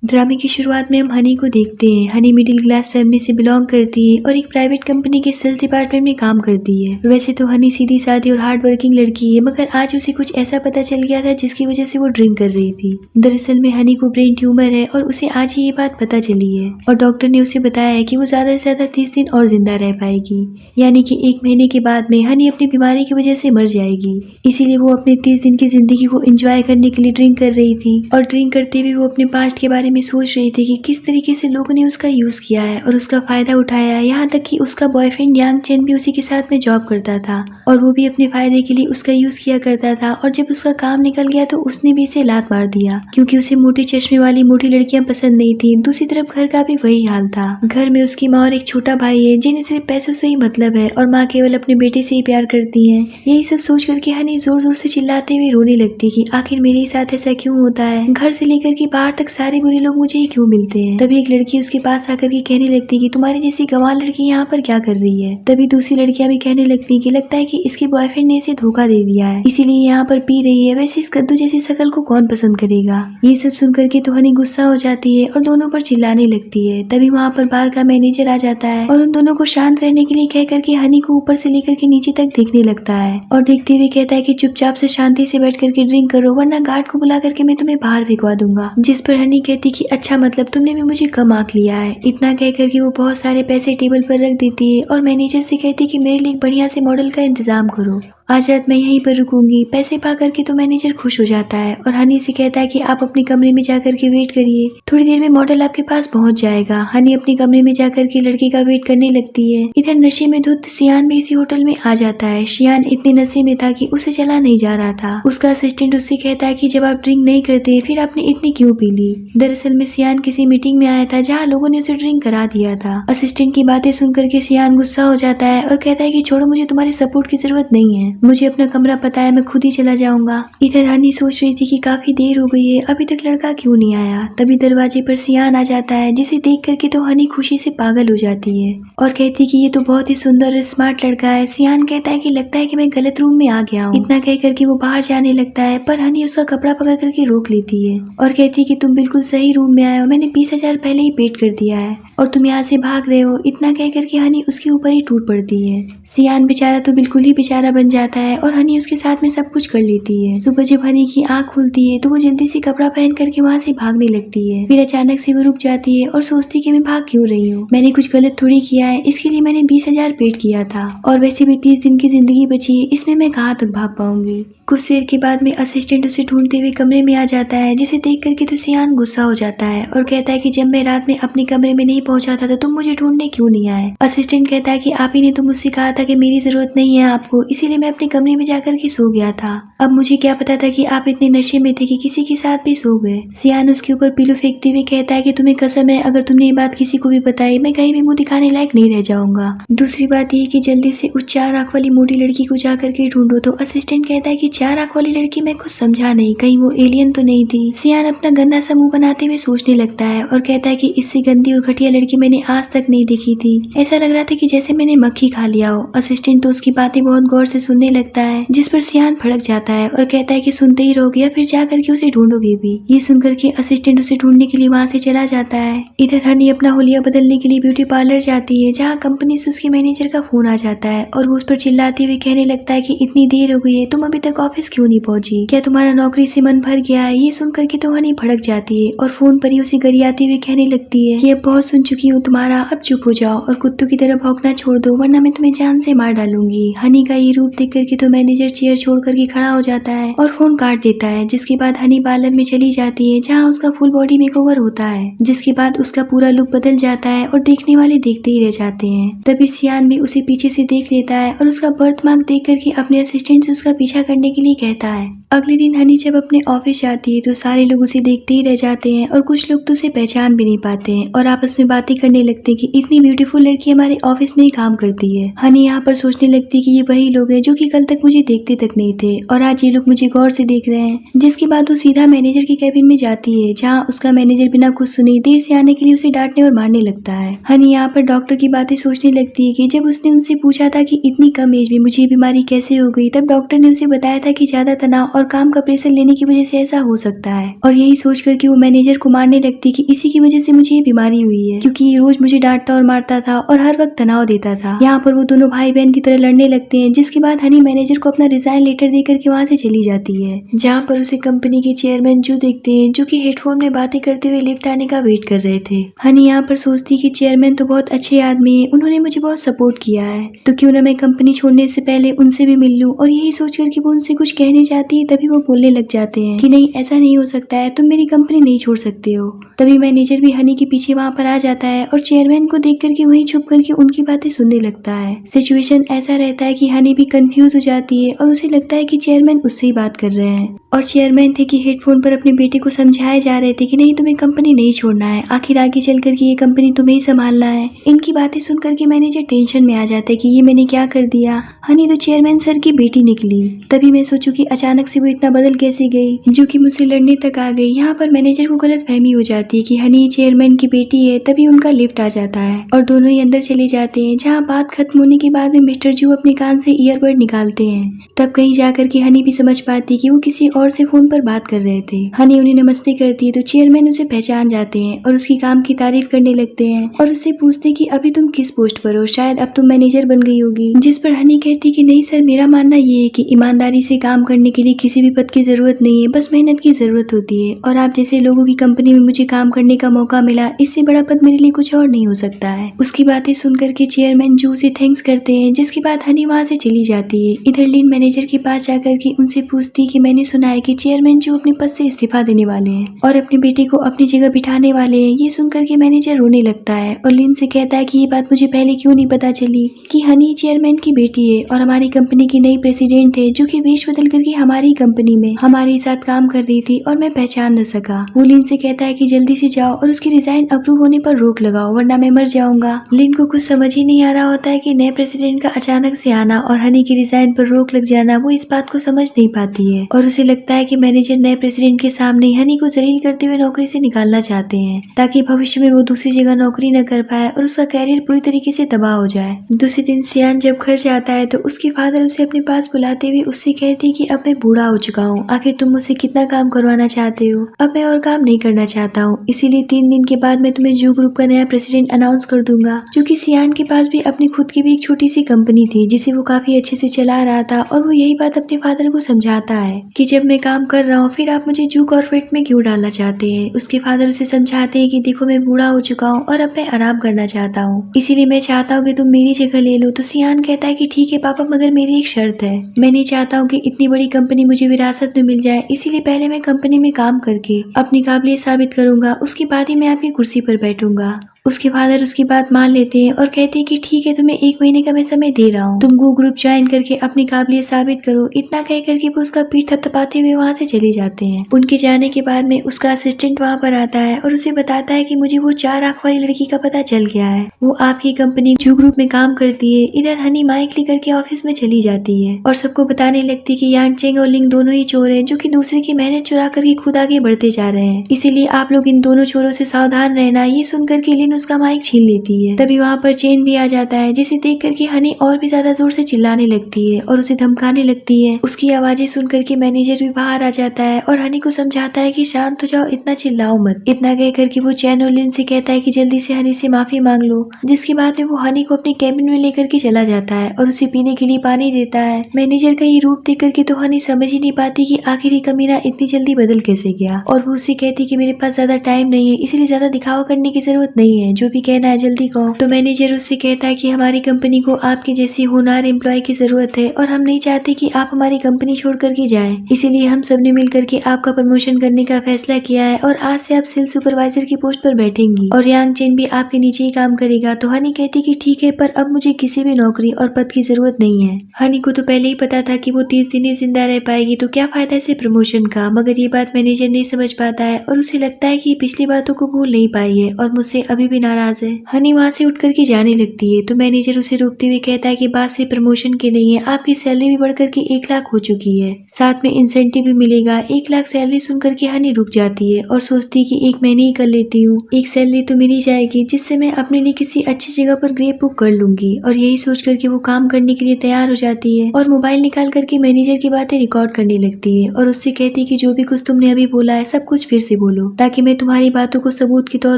ड्रामे की शुरुआत में हम हनी को देखते हैं। हनी मिडिल क्लास फैमिली से बिलोंग करती है और एक प्राइवेट कंपनी के सेल्स डिपार्टमेंट में काम करती है। वैसे तो हनी सीधी सादी और हार्ड वर्किंग लड़की है, मगर आज उसे कुछ ऐसा पता चल गया था जिसकी वजह से वो ड्रिंक कर रही थी। दरअसल में हनी को ब्रेन ट्यूमर है और उसे आज ही ये बात पता चली है और डॉक्टर ने उसे बताया है कि वो ज्यादा से ज्यादा 30 दिन और जिंदा रह पाएगी, यानी कि 1 महीने के बाद में हनी अपनी बीमारी की वजह से मर जाएगी। इसीलिए वो अपने 30 दिन की जिंदगी को एंजॉय करने के लिए ड्रिंक कर रही थी और ड्रिंक करते हुए वो अपने पास्ट के बारे में सोच रही थी कि किस तरीके से लोगों ने उसका यूज किया है और उसका फायदा उठाया है। यहाँ तक कि उसका बॉयफ्रेंड यांग चेन भी उसी के साथ में जॉब करता था और वो भी अपने फायदे के लिए उसका यूज किया करता था। और जब उसका काम निकल गया तो उसने भी इसे लात मार दिया क्योंकि उसे मोटे चश्मे वाली मोटी लड़कियां पसंद नहीं थी। दूसरी तरफ घर का भी वही हाल था। घर में उसकी माँ और एक छोटा भाई है जिन्हें सिर्फ पैसों से ही मतलब है और माँ केवल अपने बेटे से ही प्यार करती है। यही सब सोच करके हनी जोर जोर से चिल्लाते हुए रोने लगती कि आखिर मेरे साथ ऐसा क्यों होता है, घर से लेकर के बाहर तक सारे बुरे लोग मुझे ही क्यों मिलते हैं। तभी एक लड़की उसके पास आकर के कहने लगती कि तुम्हारी जैसी गंवार लड़की यहाँ पर क्या कर रही है। तभी दूसरी लड़कियां भी कहने लगती कि लगता है कि इसके बॉयफ्रेंड ने इसे धोखा दे दिया है, इसीलिए यहाँ पर पी रही है। वैसे इस कद्दू जैसी शकल को कौन पसंद करेगा। ये सब सुन करके तो हनी गुस्सा हो जाती है और दोनों पर चिल्लाने लगती है। तभी वहाँ पर बार का मैनेजर आ जाता है और उन दोनों को शांत रहने के लिए कह करके हनी को ऊपर से लेकर के नीचे तक देखने लगता है और देखते हुए कहता है कि चुपचाप से शांति से बैठ करके ड्रिंक करो वरना गार्ड को बुला करके मैं तुम्हें बाहर भिजवा दूंगा। जिस पर हनी कहती कि अच्छा मतलब तुमने भी मुझे कम आंक लिया है। इतना कह करके वो बहुत सारे पैसे टेबल पर रख देती है और मैनेजर से कहती कि मेरे लिए एक बढ़िया से मॉडल का इंतजाम करो, आज रात मैं यहीं पर रुकूंगी। पैसे पा करके तो मैनेजर खुश हो जाता है और हनी से कहता है कि आप अपने कमरे में जाकर के वेट करिए, थोड़ी देर में मॉडल आपके पास पहुंच जाएगा। हनी अपने कमरे में जाकर के लड़के का वेट करने लगती है। इधर नशे में धुत सियान भी इसी होटल में आ जाता है। सियान इतने नशे में था कि उसे चला नहीं जा रहा था। उसका असिस्टेंट उससे कहता है कि जब आप ड्रिंक नहीं करते फिर आपने इतनी क्यों पी ली। दरअसल में सियान किसी मीटिंग में आया था जहाँ लोगों ने उसे ड्रिंक करा दिया था। असिस्टेंट की बातें सुन करके सियान गुस्सा हो जाता है और कहता है कि छोड़ो, मुझे तुम्हारे सपोर्ट की जरूरत नहीं है, मुझे अपना कमरा पता है, मैं खुद ही चला जाऊंगा। इधर हनी सोच रही थी कि काफी देर हो गई है, अभी तक लड़का क्यों नहीं आया। तभी दरवाजे पर सियान आ जाता है जिसे देख करके तो हनी खुशी से पागल हो जाती है और कहती कि ये तो बहुत ही सुंदर और स्मार्ट लड़का है। सियान कहता है कि लगता है कि मैं गलत रूम में आ गया हूँ। इतना कह करके वो बाहर जाने लगता है पर हनी उसका कपड़ा पकड़ करके रोक लेती है और कहती है कि तुम बिल्कुल सही रूम में आए हो, मैंने 20,000 पहले ही पेड कर दिया है और तुम यहाँ से भाग रहे हो। इतना कह करके हनी उसके ऊपर ही टूट पड़ती है। सियान बेचारा तो बिल्कुल ही बेचारा बन जाता है और हनी उसके साथ में सब कुछ कर लेती है। सुबह जब हनी की आंख खुलती है तो वो जल्दी से कपड़ा पहन करके वहाँ से भागने लगती है। फिर अचानक से वो रुक जाती है और सोचती कि मैं भाग क्यों रही हूँ, मैंने कुछ गलत थोड़ी किया है, इसके लिए मैंने 20,000 पेड किया था और वैसे भी 30 दिन की जिंदगी बची है, इसमें मैं कहाँ तक भाग पाऊंगी। कुछ देर के बाद में असिस्टेंट उसे ढूंढते हुए कमरे में आ जाता है जिसे देख करके तो सियान गुस्सा हो जाता है और कहता है कि जब मैं रात में अपने कमरे में नहीं पहुंचा था तो तुम मुझे ढूंढने क्यों नहीं आए। असिस्टेंट कहता है कि आप ही ने तो मुझसे कहा था कि मेरी जरूरत नहीं है आपको, इसीलिए मैं अपने कमरे में जाकर के सो गया था। अब मुझे क्या पता था कि आप इतने नशे में थे कि किसी के साथ भी सो गए। सियान उसके ऊपर पिलो फेंकते हुए कहता है कि तुम्हें कसम है, अगर तुमने ये बात किसी को भी बताई मैं कहीं भी मुंह दिखाने लायक नहीं रह जाऊंगा। दूसरी बात ये कि जल्दी से उस 4 आंख वाली मोटी लड़की को जाकर के ढूंढो। तो असिस्टेंट कहता है कि 4 आंख वाली लड़की, मैं कुछ समझा नहीं, कहीं वो एलियन तो नहीं थी। सियान अपना गंदा सा मुंह बनाते हुए सोचने लगता है और कहता है कि इससे गंदी और घटिया लड़की मैंने आज तक नहीं देखी थी, ऐसा लग रहा था कि जैसे मैंने मक्खी खा लिया हो। असिस्टेंट तो उसकी बातें बहुत गौर से सुनने लगता है जिस पर सियान भड़क जाता है और कहता है कि सुनते ही रहोगे या फिर जा करके उसे ढूंढोगे भी। ये सुनकर के असिस्टेंट उसे ढूंढने के लिए वहाँ से चला जाता है। इधर हनी अपना हुलिया बदलने के लिए ब्यूटी पार्लर जाती है जहाँ कंपनी से उसके मैनेजर का फोन आ जाता है और वो उस पर चिल्लाते हुए कहने लगता है कि इतनी देर हो गई है, तुम अभी तक ऑफिस क्यों नहीं पहुंची, क्या तुम्हारा नौकरी से मन भर गया है। ये सुन करके तो हनी भड़क जाती है और फोन पर ही उसे गरियाती हुई कहने लगती है कि अब बहुत सुन चुकी हूँ तुम्हारा, अब चुप हो जाओ और कुत्तों की तरह भौंकना छोड़ दो वरना मैं तुम्हें जान से मार डालूंगी। हनी का ये रूप देख करके तो मैनेजर चेयर छोड़ करके खड़ा हो जाता है और फोन काट देता है। जिसके बाद हनी पार्लर में चली जाती है जहाँ उसका फुल बॉडी मेकओवर होता है, जिसके बाद उसका पूरा लुक बदल जाता है और देखने वाले देखते ही रह जाते हैं। तभी सियान भी उसे पीछे से देख लेता है और उसका बर्थ मार्क देख करके अपने असिस्टेंट से उसका पीछा करने के लिए कहता है। अगले दिन हनी जब अपने ऑफिस जाती है तो सारे लोग उसे देखते ही रह जाते हैं और कुछ लोग तो उसे पहचान भी नहीं पाते हैं और आपस में बातें करने लगते हैं कि इतनी ब्यूटीफुल लड़की हमारे ऑफिस में ही काम करती है। हनी यहाँ पर सोचने लगती है कि ये वही लोग हैं जो कि कि कल तक मुझे देखते तक नहीं थे और आज ये लोग मुझे गौर से देख रहे हैं। जिसके बाद वो सीधा मैनेजर के कैबिन में जाती है, जहाँ उसका मैनेजर बिना कुछ सुने देर से आने के लिए उसे डांटने और मारने लगता है। हनी यहाँ पर डॉक्टर की बातें सोचने लगती है कि जब उसने उनसे पूछा था कि इतनी कम एज में मुझे ये बीमारी कैसे हो गई, तब डॉक्टर ने उसे बताया था कि ज्यादा तनाव और काम का प्रेशर लेने की वजह से ऐसा हो सकता है। और यही सोच करके वो मैनेजर को मारने लगती कि इसी की वजह से मुझे ये बीमारी हुई है, क्योंकि ये रोज मुझे डांटता और मारता था और हर वक्त तनाव देता था। यहाँ पर वो दोनों भाई बहन की तरह लड़ने लगते हैं। जिसके बाद हनी मैनेजर को अपना रिजाइन लेटर दे करके वहाँ से चली जाती है, जहाँ पर उसे कंपनी के चेयरमैन जू देखते हैं, जो कि हेडफोन में बातें करते हुए लिफ्ट आने का वेट कर रहे थे। हनी यहाँ पर सोचती कि चेयरमैन तो बहुत अच्छे आदमी है, उन्होंने मुझे बहुत सपोर्ट किया है, तो क्यों ना मैं कंपनी छोड़ने से पहले उनसे भी मिल लूं। और यही सोच कर कि वो उनसे कुछ कहने चाहती है, तभी वो बोलने लग जाते हैं कि नहीं, ऐसा नहीं हो सकता है, तुम मेरी कंपनी नहीं छोड़ सकते हो। तभी मैनेजर भी हनी के पीछे वहाँ पर आ जाता है और चेयरमैन को देख करके वहीं छुप करके उनकी बातें सुनने लगता है। सिचुएशन ऐसा रहता है कि हनी भी कंफ्यूज हो जाती है और उसे लगता है कि चेयरमैन उससे ही बात कर रहे हैं। और चेयरमैन थे कि हेडफोन पर अपने बेटे को समझाए जा रहे थे कि नहीं, तुम्हें कंपनी नहीं छोड़ना है, आखिर आगे चल करके ये कंपनी तुम्हें ही संभालना है। इनकी बातें सुन करके मैनेजर टेंशन में आ जाता है कि ये मैंने क्या कर दिया, हनी तो चेयरमैन सर की बेटी निकली। तभी मैं सोचू कि अचानक से वो इतना बदल कैसे गई, जो कि मुझसे लड़ने तक आ गई। यहाँ पर मैनेजर को गलत फहमी हो जाती है कि हनी चेयरमैन की बेटी है। तभी उनका लिफ्ट आ जाता है और दोनों ही अंदर चले जाते हैं, जहाँ बात खत्म होने के बाद में मिस्टर जू अपने कान से ईयरबड निकालते हैं। तब कहीं जाकर के हनी भी समझ पाती कि वो किसी और से फोन पर बात कर रहे थे। हनी उन्हें नमस्ते करती है तो चेयरमैन उसे पहचान जाते हैं और उसकी काम की तारीफ करने लगते हैं और उससे पूछते कि अभी तुम किस पोस्ट पर हो, शायद अब तुम मैनेजर बन गई होगी। जिस पर हनी कहती कि नहीं सर, मेरा मानना ये है कि ईमानदारी से काम करने के लिए किसी भी पद की जरूरत नहीं है, बस मेहनत की जरूरत होती है। और आप जैसे लोगों की कंपनी में मुझे काम करने का मौका मिला, इससे बड़ा पद मेरे लिए कुछ और नहीं हो सकता है। उसकी बातें सुनकर के चेयरमैन जू से थैंक्स करते हैं, जिसके बाद हनी वहाँ से चली जाती है। इधर लीन मैनेजर के पास जाकर के उनसे पूछती कि मैंने सुना है कि चेयरमैन जू अपने पद से इस्तीफा देने वाले हैं और अपने बेटे को अपनी जगह बिठाने वाले हैं। ये सुनकर के मैनेजर रोने लगता है और लिन से कहता है कि ये बात मुझे पहले क्यों नहीं पता चली कि हनी चेयरमैन की बेटी है और हमारी कंपनी की नई प्रेसिडेंट है, जो कि वेश बदल करके हमारी कंपनी में हमारे साथ काम कर रही थी और मैं पहचान न सका। वो लिन से कहता है कि जल्दी से जाओ और उसकी रिजाइन अप्रूव होने पर रोक लगाओ, वरना मैं मर जाऊंगा। लिन को कुछ समझ ही नहीं आ रहा होता है कि नए प्रेसिडेंट का अचानक से आना और हनी की रिजाइन पर रोक लग जाना, वो इस बात को समझ नहीं पाती है और उसे लगता है कि मैनेजर नए प्रेसिडेंट के सामने हनी को जलील करते हुए नौकरी से निकालना चाहते हैं, ताकि भविष्य में वो दूसरी जगह नौकरी न कर पाए और उसका कैरियर पूरी तरीके से तबाह हो जाए। दूसरे दिन सियान जब घर जाता है तो उसके फादर उसे अपने पास बुलाते हुए उससे कहते हैं कि अब मैं बूढ़ा हो चुका हूँ, आखिर तुम मुझसे कितना काम करवाना चाहते हो, अब मैं और काम नहीं करना चाहता हूँ, इसीलिए 3 दिन के बाद मैं तुम्हें जू ग्रुप का नया प्रेसिडेंट अनाउंस कर दूंगा। क्योंकि सियान के पास भी अपनी खुद की भी एक छोटी सी कंपनी थी, जिसे वो काफी अच्छे से चला रहा था और वो यही बात अपने फादर को समझाता है कि जब मैं काम कर रहा हूँ फिर आप मुझे जू कॉर्पोरेट में क्यों डालना चाहते हैं। उसके फादर उसे समझाते हैं कि देखो, मैं बूढ़ा हो चुका हूँ और अब मैं आराम करना चाहता हूँ, इसीलिए मैं चाहता हूँ कि तुम मेरी जगह ले लो। तो सियान कहता है कि ठीक है पापा, मगर मेरी एक शर्त है, मैं नहीं चाहता हूँ कि इतनी बड़ी कंपनी मुझे विरासत में मिल जाए, इसीलिए पहले मैं कंपनी में काम करके अपनी काबिलियत साबित करूंगा, उसके बाद ही मैं आपकी कुर्सी पर बैठूंगा। उसके फादर उसकी बात मान लेते हैं और कहते हैं कि ठीक है, तुम्हें 1 महीने का मैं समय दे रहा हूँ, तुम गो ग्रुप ज्वाइन करके अपनी काबिलियत साबित करो। इतना कह करके वो उसका पीठ थपथपाते हुए वहाँ से चले जाते हैं। उनके जाने के बाद में उसका असिस्टेंट वहाँ पर आता है और उसे बताता है कि मुझे वो 4 आंख वाली लड़की का पता चल गया है, वो आपकी कंपनी जू ग्रुप में काम करती है। इधर हनी माइक लेकर के ऑफिस में चली जाती है और सबको बताने लगती कि यांग चेंग और लिंग दोनों ही चोर हैं, जो कि दूसरे की मेहनत चुरा करके खुद आगे बढ़ते जा रहे हैं, इसीलिए आप लोग इन दोनों चोरों से सावधान रहना। ये सुनकर के लिन उसका माइक छीन लेती है। तभी वहाँ पर चेन भी आ जाता है, जिसे देख करके हनी और भी ज्यादा जोर से चिल्लाने लगती है और उसे धमकाने लगती है। उसकी आवाजें सुन करके मैनेजर भी बाहर आ जाता है और हनी को समझाता है कि शांत हो जाओ, इतना चिल्लाओ मत। इतना कह करके वो चैन और लिन से कहता है कि जल्दी से हनी से माफी मांग लो। जिसके बाद में वो हनी को अपने कैबिन में लेकर के चला जाता है और उसे पीने के लिए पानी देता है। मैनेजर का ये रूप देख करके तो हनी समझ ही नहीं पाती कि आखिर ये कमीना इतनी जल्दी बदल कैसे गया, और वो उससे कहती कि मेरे पास ज्यादा टाइम नहीं है, इसलिए ज्यादा दिखावा करने की जरूरत नहीं है, जो भी कहना है जल्दी कहो। तो मैनेजर उससे कहता है कि हमारी कंपनी को आपकी जैसी होनहार एम्प्लॉय की जरूरत है और हम नहीं चाहते कि आप हमारी कंपनी छोड़ करके जाएं, इसीलिए हम सबने मिल करके आपका प्रमोशन करने का फैसला किया है और आज से आप सेल्स सुपरवाइजर की पोस्ट पर बैठेंगी और यांग चेन भी आपके नीचे ही काम करेगा। तो हनी कहती कि ठीक है, पर अब मुझे किसी भी नौकरी और पद की जरूरत नहीं है। हनी को तो पहले ही पता था कि वो 30 दिन ही जिंदा रह पाएगी, तो क्या फायदा इसे प्रमोशन का, मगर ये बात मैनेजर नहीं समझ पाता है और उसे लगता है कि पिछली बातों को भूल नहीं पाई है और मुझसे अभी भी नाराज है। हनी वहाँ से उठ करके जाने लगती है तो मैनेजर उसे रोकते हुए कहता है कि बात सिर्फ प्रमोशन की नहीं है, आपकी सैलरी भी बढ़कर के 1 लाख हो चुकी है, साथ में इंसेंटिव भी मिलेगा। 1 लाख सैलरी सुनकर के हनी रुक जाती है और सोचती है कि 1 महीने ही कर लेती हूँ, एक सैलरी तो मिल ही जाएगी जिससे मैं अपने लिए किसी अच्छी जगह पर ग्रेप बुक कर लूंगी। और यही सोच करके वो काम करने के लिए तैयार हो जाती है और मोबाइल निकाल करके मैनेजर की बातें रिकॉर्ड करने लगती है और उससे कहती है कि जो भी कुछ तुमने अभी बोला है सब कुछ फिर से बोलो ताकि मैं तुम्हारी बातों को सबूत के तौर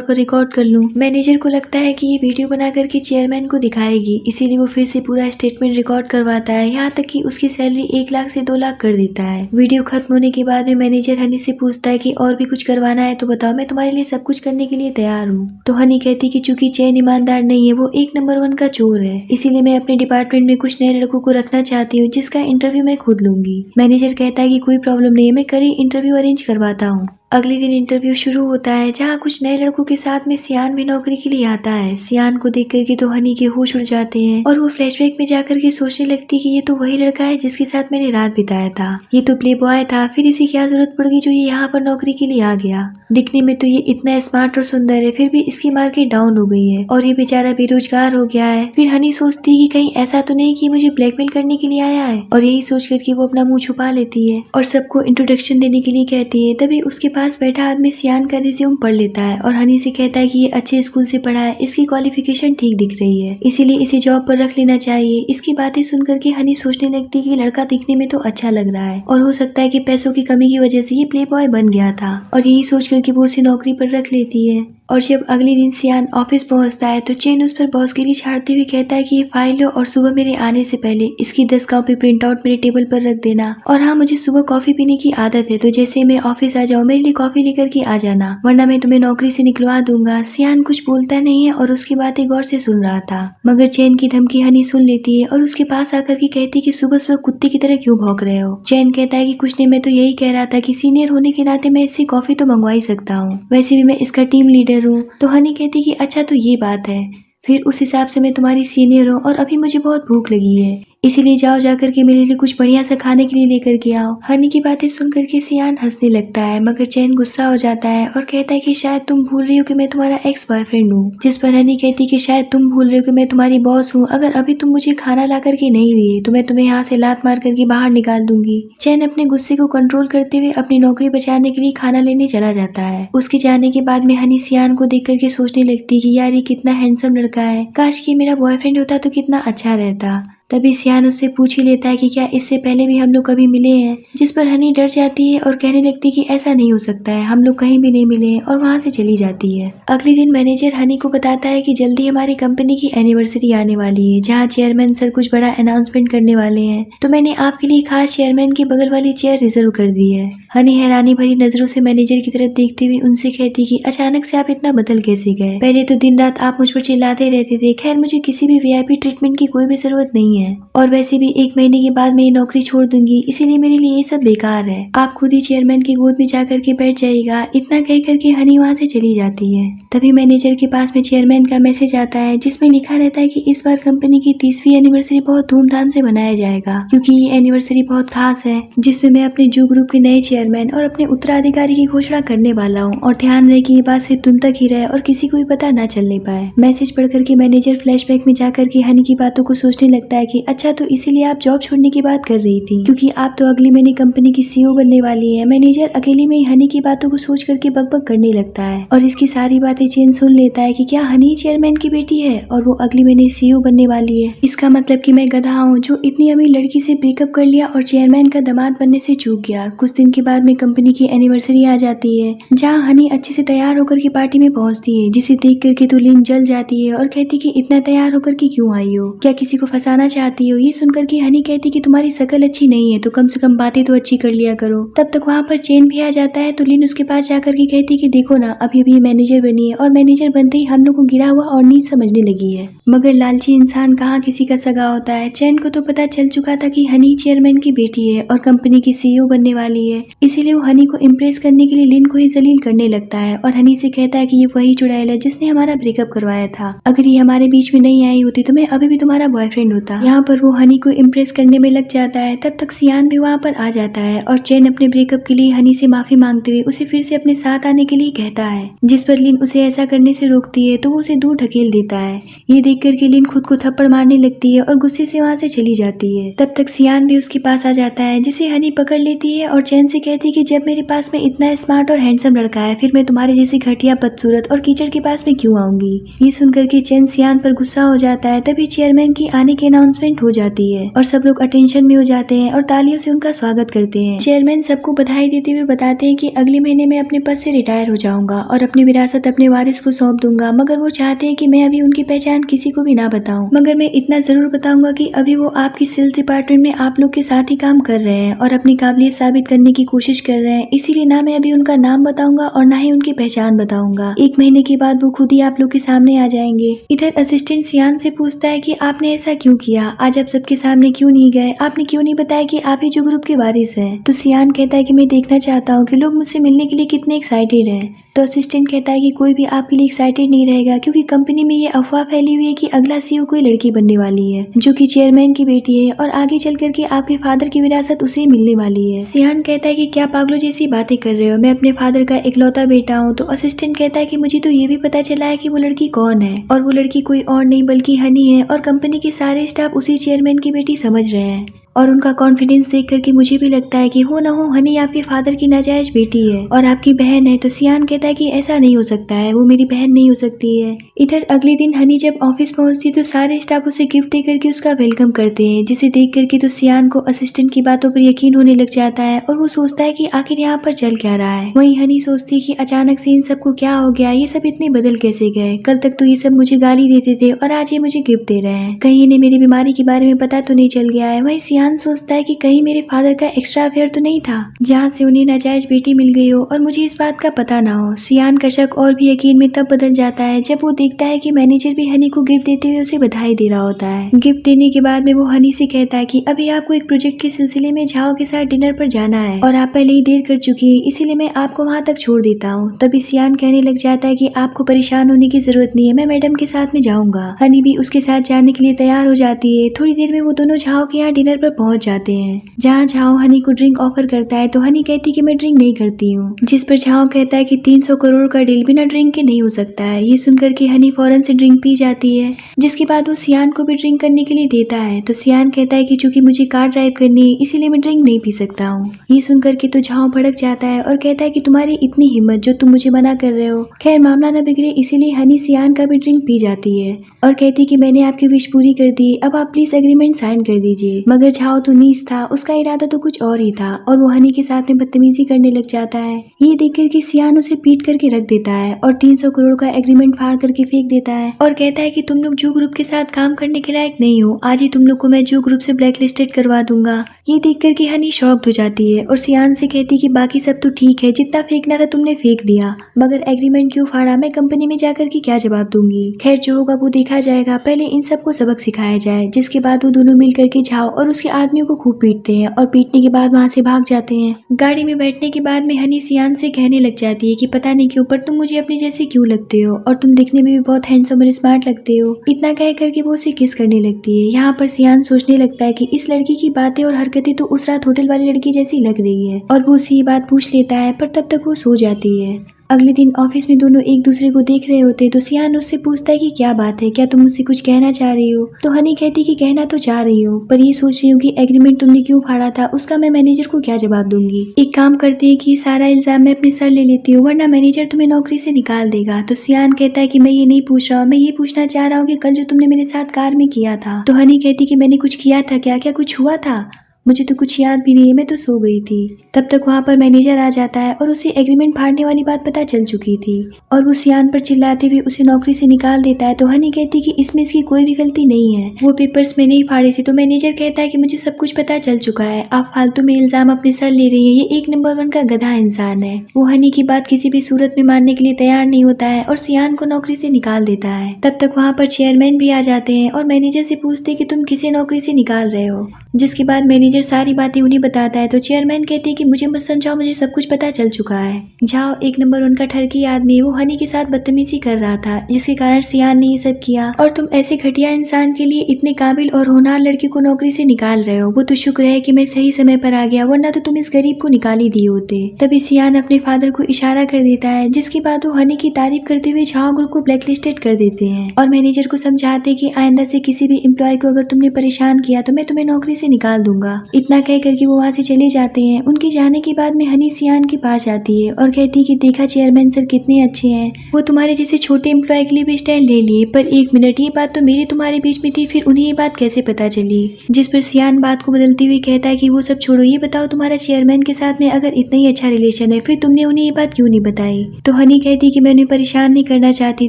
पर रिकॉर्ड कर लूं। मैनेजर को लगता है कि ये वीडियो बना करके चेयरमैन को दिखाएगी, इसीलिए वो फिर से पूरा स्टेटमेंट रिकॉर्ड करवाता है, यहाँ तक कि उसकी सैलरी 1 लाख से 2 लाख कर देता है। वीडियो खत्म होने के बाद में मैनेजर हनी से पूछता है कि और भी कुछ करवाना है तो बताओ, मैं तुम्हारे लिए सब कुछ करने के लिए तैयार हूँ। तो हनी कहती कि चूंकि चैन ईमानदार नहीं है, वो 1 नंबर 1 का चोर है, इसीलिए मैं अपने डिपार्टमेंट में कुछ नए लड़कों को रखना चाहती हूँ जिसका इंटरव्यू मैं खुद लूंगी। मैनेजर कहता है कि कोई प्रॉब्लम नहीं है, मैं कल ही इंटरव्यू अरेंज करवाता हूँ। अगले दिन इंटरव्यू शुरू होता है जहाँ कुछ नए लड़कों के साथ में सियान भी नौकरी के लिए आता है। सियान को देख करके तो हनी के होश उड़ जाते हैं और वो फ्लैशबैक में जाकर के सोचने लगती कि ये तो वही लड़का है जिसके साथ मैंने रात बिताया था, ये तो प्ले बॉय था, फिर इसे क्या जरूरत पड़ गई जो ये यहाँ पर नौकरी के लिए आ गया। दिखने में तो ये इतना स्मार्ट और सुंदर है, फिर भी इसकी मार्केट डाउन हो गई है और ये बेचारा बेरोजगार हो गया है। फिर हनी सोचती है कि कहीं ऐसा तो नहीं कि मुझे ब्लैकमेल करने के लिए आया है, और यही सोच करके वो अपना मुंह छुपा लेती है और सबको इंट्रोडक्शन देने के लिए कहती है। तभी उसके पास बैठा आदमी सियान का रिज्यूम पढ़ लेता है और हनी से कहता है कि ये अच्छे स्कूल से पढ़ा है, इसकी क्वालिफिकेशन ठीक दिख रही है, इसीलिए इसे जॉब पर रख लेना चाहिए। इसकी बातें सुनकर के हनी सोचने लगती है कि लड़का दिखने में तो अच्छा लग रहा है और हो सकता है कि पैसों की कमी की वजह से ये प्ले बॉय बन गया था, और यही सोच करके वो उसे नौकरी पर रख लेती है। और जब अगले दिन सियान ऑफिस पहुंचता है तो चेन उस पर बॉसगिरी झाड़ते हुए कहता है कि ये फाइल लो और सुबह मेरे आने से पहले इसकी 10 कॉपी प्रिंट आउट मेरे टेबल पर रख देना। और हाँ, मुझे सुबह कॉफी पीने की आदत है, तो जैसे मैं ऑफिस आ जाऊँ मेरे लिए कॉफी लेकर के आ जाना, वरना मैं तुम्हें नौकरी से निकलवा दूंगा। सियान कुछ बोलता नहीं है और उसकी बातें गौर से सुन रहा था, मगर चैन की धमकी हनी सुन लेती है और उसके पास आकर के कहती कि सुबह सुबह कुत्ते की तरह क्यों भौंक रहे हो। चैन कहता है कि कुछ नहीं, मैं तो यही कह रहा था कि सीनियर होने के नाते मैं इससे कॉफी तो मंगवा ही सकता हूँ, वैसे भी मैं इसका टीम लीडर हूँ। तो हनी कहती कि अच्छा तो ये बात है, फिर उस हिसाब से मैं तुम्हारी सीनियर हूँ और अभी मुझे बहुत भूख लगी है, इसीलिए जाओ जाकर के मेरे लिए कुछ बढ़िया सा खाने के लिए लेकर के आओ। हनी की बातें सुन करके सियान हंसने लगता है, मगर चैन गुस्सा हो जाता है और कहता है कि शायद तुम भूल रही हो कि मैं तुम्हारा एक्स बॉयफ्रेंड हूँ। जिस पर हनी कहती कि शायद तुम भूल रही हो कि मैं तुम्हारी बॉस हूँ, अगर अभी तुम मुझे खाना ला करके नहीं दिए तो मैं तुम्हें यहाँ से लात मार करके बाहर निकाल दूंगी। चैन अपने गुस्से को कंट्रोल करते हुए अपनी नौकरी बचाने के लिए खाना लेने चला जाता है। उसके जाने के बाद में हनी सियान को देख करके सोचने लगती कि यार ये कितना हैंडसम लड़का है, काश कि मेरा बॉयफ्रेंड होता तो कितना अच्छा रहता। तभी सियान उससे पूछ ही लेता है कि क्या इससे पहले भी हम लोग कभी मिले हैं, जिस पर हनी डर जाती है और कहने लगती कि ऐसा नहीं हो सकता है, हम लोग कहीं भी नहीं मिले हैं, और वहाँ से चली जाती है। अगले दिन मैनेजर हनी को बताता है कि जल्दी हमारी कंपनी की एनिवर्सरी आने वाली है जहाँ चेयरमैन सर कुछ बड़ा अनाउंसमेंट करने वाले हैं, तो मैंने आपके लिए खास चेयरमैन के बगल वाली चेयर रिजर्व कर दी है। हनी हैरानी भरी नजरों से मैनेजर की तरफ देखते हुए उनसे कहती कि अचानक से आप इतना बदल कैसे गए, पहले तो दिन रात आप मुझ पर चिल्लाते रहते थे। खैर मुझे किसी भी वीआईपी ट्रीटमेंट की कोई भी जरूरत नहीं है, और वैसे भी 1 महीने के बाद मैं ये नौकरी छोड़ दूंगी, इसीलिए मेरे लिए ये सब बेकार है, आप खुद ही चेयरमैन की गोद में जाकर के बैठ जाइएगा। इतना कह करके हनी वहाँ से चली जाती है। तभी मैनेजर के पास में चेयरमैन का मैसेज आता है जिसमें लिखा रहता है कि इस बार कंपनी की 30वीं एनिवर्सरी बहुत धूमधाम से मनाया जाएगा, क्योंकि ये एनिवर्सरी बहुत खास है, जिसमें मैं अपने जू ग्रुप के नए चेयरमैन और अपने उत्तराधिकारी की घोषणा करने वाला हूँ। और ध्यान रहे कि ये बात सिर्फ तुम तक ही रहे और किसी को भी पता ना चलने पाए। मैसेज पढ़ करके मैनेजर फ्लैशबैक में जाकर के हनी की बातों को सोचने लगता है कि अच्छा तो इसीलिए आप जॉब छोड़ने की बात कर रही थी, क्योंकि आप तो अगली महीने कंपनी की सीईओ बनने वाली है। मैनेजर अकेले में ही हनी की बातों को सोच करके बकबक करने लगता है और इसकी सारी बातें चेन सुन लेता है कि क्या हनी चेयरमैन की बेटी है और वो अगली महीने सीईओ बनने वाली है। इसका मतलब कि मैं गधा हूँ जो इतनी अमीर लड़की से ब्रेकअप कर लिया और चेयरमैन का दामाद बनने से चूक गया। कुछ दिन के बाद में कंपनी की एनिवर्सरी आ जाती है जहाँ हनी अच्छे से तैयार होकर के पार्टी में पहुंचती है, जिसे देख करके तो लिन जल जाती है और कहती कि इतना तैयार होकर के क्यों आई हो, क्या किसी को फंसाना चाहती हो। ये सुनकर के हनी कहती कि तुम्हारी शकल अच्छी नहीं है तो कम से कम बातें तो अच्छी कर लिया करो। तब तक वहाँ पर चेन भी आ जाता है तो लिन उसके पास जाकर के कहती कि देखो ना, अभी अभी मैनेजर बनी है और मैनेजर बनते ही हम लोग को गिरा हुआ और नीच समझने लगी है, मगर लालची इंसान कहाँ किसी का सगा होता है। चैन को तो पता चल चुका था कि हनी चेयरमैन की बेटी है और कंपनी की सीईओ बनने वाली है, इसीलिए वो हनी को इम्प्रेस करने के लिए लिन को ही जलील करने लगता है और हनी से कहता है कि ये वही चुड़ैल है जिसने हमारा ब्रेकअप करवाया था, अगर ये हमारे बीच में नहीं आई होती तो मैं अभी भी तुम्हारा बॉयफ्रेंड होता। यहाँ पर वो हनी को इम्प्रेस करने में लग जाता है। तब तक सियान भी वहाँ पर आ जाता है और चैन अपने ब्रेकअप के लिए हनी से माफी मांगते हुए उसे फिर से अपने साथ आने के लिए कहता है, जिस पर लिन उसे ऐसा करने से रोकती है तो वो उसे दूर ढकेल देता है। ये देख कर के लिन खुद को थप्पड़ मारने लगती है और गुस्से से वहाँ से चली जाती है। तब तक सियान भी उसके पास आ जाता है, जिसे हनी पकड़ लेती है और चैन से कहती है कि जब मेरे पास में इतना स्मार्ट और हैंडसम लड़का है, फिर मैं तुम्हारे जैसी घटिया, बदसूरत और कीचड़ के पास में क्यों आऊंगी। ये सुनकर के चैन सियान पर गुस्सा हो जाता है। तभी चेयरमैन की आने की अनाउंसमेंट हो जाती है और सब लोग अटेंशन में हो जाते हैं और तालियों से उनका स्वागत करते हैं। चेयरमैन सबको बधाई देते हुए बताते हैं कि अगले महीने में अपने पद से रिटायर हो जाऊंगा और अपनी विरासत अपने वारिस को सौंप दूंगा, मगर वो चाहते हैं कि मैं अभी उनकी पहचान किसी को भी ना बताऊं। मगर मैं इतना जरूर बताऊंगा कि अभी वो आपकी सेल्स डिपार्टमेंट में आप लोग के साथ ही काम कर रहे हैं और अपनी काबिलियत साबित करने की कोशिश कर रहे हैं, इसीलिए ना मैं अभी उनका नाम बताऊंगा और ना ही उनकी पहचान बताऊंगा। 1 महीने के बाद वो खुद ही आप लोग के सामने आ जाएंगे। इधर असिस्टेंट सियान से पूछता है कि आपने ऐसा क्यों किया, आज आप सबके सामने क्यों नहीं गए, आपने क्यों नहीं बताया कि आप ही जो ग्रुप के वारिस हैं। तो सियान कहता है कि मैं देखना चाहता हूँ कि लोग मुझसे मिलने के लिए कितने एक्साइटेड हैं। तो असिस्टेंट कहता है कि कोई भी आपके लिए एक्साइटेड नहीं रहेगा, क्योंकि कंपनी में ये अफवाह फैली हुई है कि अगला सीईओ कोई लड़की बनने वाली है जो कि चेयरमैन की बेटी है और आगे चल करके आपके फादर की विरासत उसे ही मिलने वाली है। सियान कहता है कि क्या पागलों जैसी बातें कर रहे हो, मैं अपने फादर का इकलौता बेटा हूँ। तो असिस्टेंट कहता है कि मुझे तो ये भी पता चला है कि वो लड़की कौन है, और वो लड़की कोई और नहीं बल्कि हनी है और कंपनी के सारे स्टाफ उसी चेयरमैन की बेटी समझ रहे हैं। और उनका कॉन्फिडेंस देख करके मुझे भी लगता है कि हो ना हो हनी आपके फादर की नाजायज बेटी है और आपकी बहन है। तो सियान कहता है कि ऐसा नहीं हो सकता है, वो मेरी बहन नहीं हो सकती है। इधर अगले दिन हनी जब ऑफिस पहुंचती तो सारे स्टाफ उसे गिफ्ट दे करके उसका वेलकम करते हैं, जिसे देख करके तो सियान को असिस्टेंट की बातों पर यकीन होने लग जाता है और वो सोचता है कि आखिर यहाँ पर चल क्या रहा है। वहीं हनी सोचती है कि अचानक से इन सबको क्या हो गया, ये सब इतने बदल कैसे गए, कल तक तो ये सब मुझे गाली देते थे और आज ये मुझे गिफ्ट दे रहे हैं, कहीं इन्हें मेरी बीमारी के बारे में पता तो नहीं चल गया है। वहीं सियान सोचता है कि कहीं मेरे फादर का एक्स्ट्रा अफेयर तो नहीं था जहाँ से उन्हें नाजायज बेटी मिल गई हो और मुझे इस बात का पता ना हो। सियान का शक और भी यकीन में तब बदल जाता है जब वो देखता है कि मैनेजर भी हनी को गिफ्ट देते हुए उसे बधाई दे रहा होता है। गिफ्ट देने के बाद में वो हनी से कहता है कि अभी आपको एक प्रोजेक्ट के सिलसिले में झाओ के साथ डिनर पर जाना है और आप पहले ही देर कर चुकी है, इसीलिए मैं आपको वहाँ तक छोड़ देता हूँ। तभी सियान कहने लग जाता है कि आपको परेशान होने की जरूरत नहीं है, मैं मैडम के साथ में जाऊंगा। हनी भी उसके साथ जाने के लिए तैयार हो जाती है। थोड़ी देर में वो दोनों झाओ के यहाँ डिनर पर पहुंच जाते हैं, जहाँ झाओ हनी को ड्रिंक ऑफर करता है। तो हनी कहती कि मैं ड्रिंक नहीं करती हूँ, जिस पर झाओ कहता है कि 300 करोड़ का डील बिना ड्रिंक के नहीं हो सकता है। ये सुनकर के हनी फौरन से ड्रिंक पी जाती है, जिसके बाद वो सियान को भी ड्रिंक करने के लिए देता है। तो सियान कहता है कि चूंकि मुझे कार ड्राइव करनी है इसीलिए मैं ड्रिंक नहीं पी सकता हूँ। ये सुनकर के तो झाओ भड़क जाता है और कहता है कि तुम्हारी इतनी हिम्मत जो तुम मुझे मना कर रहे हो। खैर मामला न बिगड़े इसीलिए हनी सियान का भी ड्रिंक पी जाती है और कहती कि मैंने आपकी विश पूरी कर दी, अब आप प्लीज एग्रीमेंट साइन कर दीजिए। मगर झाओ तो नीच था, उसका इरादा तो कुछ और ही था और वो हनी के साथ में बदतमीजी करने लग जाता है। ये देख कर के सियान उसे पीट करके रख देता है और 300 करोड़ का एग्रीमेंट फाड़ करके फेंक देता है और कहता है कि तुम लोग जो ग्रुप के साथ काम करने के लायक नहीं हो, आज ही तुम लोग को मैं जो ग्रुप से ब्लैक लिस्टेड करवा दूंगा। ये देख कर के हनी शॉक्ड हो जाती है और सियान से कहती कि बाकी सब तो ठीक है, जितना फेंकना था तुमने फेंक दिया, मगर एग्रीमेंट क्यों फाड़ा, मैं कंपनी में जाकर के क्या जवाब दूंगी। खैर जो होगा वो देखा जाएगा, पहले इन सबको सबक सिखाया जाए। जिसके बाद वो दोनों मिल करके झाओ और उसके आदमियों को खूब पीटते हैं और पीटने के बाद वहाँ से भाग जाते हैं। गाड़ी में बैठने के बाद में हनी सियान से कहने लग जाती है कि पता नहीं क्यों पर तुम मुझे अपने जैसे क्यों लगते हो और तुम दिखने में भी बहुत हैंडसम और स्मार्ट लगते हो। इतना कह करके वो उसे किस करने लगती है। यहाँ पर सियान सोचने लगता है कि इस लड़की की बातें और हरकतें तो उस रात होटल वाली लड़की जैसी लग रही है और वो उससे ये बात पूछ लेता है, पर तब तक वो सो जाती है। अगले दिन ऑफिस में दोनों एक दूसरे को देख रहे होते तो सियान उससे पूछता है कि क्या बात है, क्या तुम मुझसे कुछ कहना चाह रही हो। तो हनी कहती कि कहना तो चाह रही हूँ, पर ये सोच रही हूँ कि एग्रीमेंट तुमने क्यों फाड़ा था उसका मैं मैनेजर को क्या जवाब दूंगी। एक काम करते हैं कि सारा इल्जाम मैं अपने सर ले लेती हूँ, वरना मैनेजर तुम्हें नौकरी से निकाल देगा। तो सियान कहता है कि मैं ये नहीं पूछ रहा हूँ, मैं ये पूछना चाह रहा हूँ कि कल जो तुमने मेरे साथ कार में किया था। तो हनी कहती कि मैंने कुछ किया था क्या, क्या कुछ हुआ था, मुझे तो कुछ याद भी नहीं है, मैं तो सो गई थी। तब तक वहाँ पर मैनेजर आ जाता है और उसे एग्रीमेंट फाड़ने वाली बात पता चल चुकी थी और वो सियान पर चिल्लाते हुए उसे नौकरी से निकाल देता है। तो हनी कहती कि इसमें इसकी कोई भी गलती नहीं है, वो पेपर्स में नहीं फाड़े थे। तो मैनेजर कहता है कि मुझे सब कुछ पता चल चुका है, आप फालतू में इल्जाम अपने सर ले रही है, ये 1 नंबर 1 का गधा इंसान है। वो हनी की बात किसी भी सूरत में मानने के लिए तैयार नहीं होता है और सियान को नौकरी से निकाल देता है। तब तक वहाँ पर चेयरमैन भी आ जाते हैं और मैनेजर से पूछते कि तुम किसे नौकरी से निकाल रहे हो। जिसके बाद मैनेजर मैनेजर सारी बातें उन्हें बताता है तो चेयरमैन कहते हैं कि मुझे मत समझाओ, मुझे सब कुछ पता चल चुका है। जाओ, एक नंबर उनका ठरकी आदमी, वो हनी के साथ बदतमीजी कर रहा था जिसके कारण सियान ने ये सब किया, और तुम ऐसे घटिया इंसान के लिए इतने काबिल और होनहार लड़की को नौकरी से निकाल रहे हो। वो तो शुक्र है कि मैं सही समय पर आ गया, वरना तो तुम इस गरीब को निकाल ही दिए होते। तभी सियान अपने फादर को इशारा कर देता है, जिसके बाद वो हनी की तारीफ करते हुए झाओ ग्रुप को ब्लैकलिस्टेड कर देते हैं और मैनेजर को समझाते कि आइंदा से किसी भी एम्प्लॉय को अगर तुमने परेशान किया तो मैं तुम्हें नौकरी से निकाल दूंगा। इतना कह करके वो वहाँ से चले जाते हैं। उनके जाने के बाद में हनी सियान के पास आती है और कहती है कि देखा चेयरमैन सर कितने अच्छे हैं, वो तुम्हारे जैसे छोटे एम्प्लॉय के लिए भी स्टैंड ले लिए। पर एक मिनट, ये बात तो मेरे तुम्हारे बीच में थी, फिर उन्हें ये बात कैसे पता चली? जिस पर सियान बात को बदलते हुए कहता है कि वो सब छोड़ो, ये बताओ तुम्हारा चेयरमैन के साथ में अगर इतना ही अच्छा रिलेशन है फिर तुमने उन्हें ये बात क्यों नहीं बताई? तो हनी कहती कि मैं उन्हें परेशान नहीं करना चाहती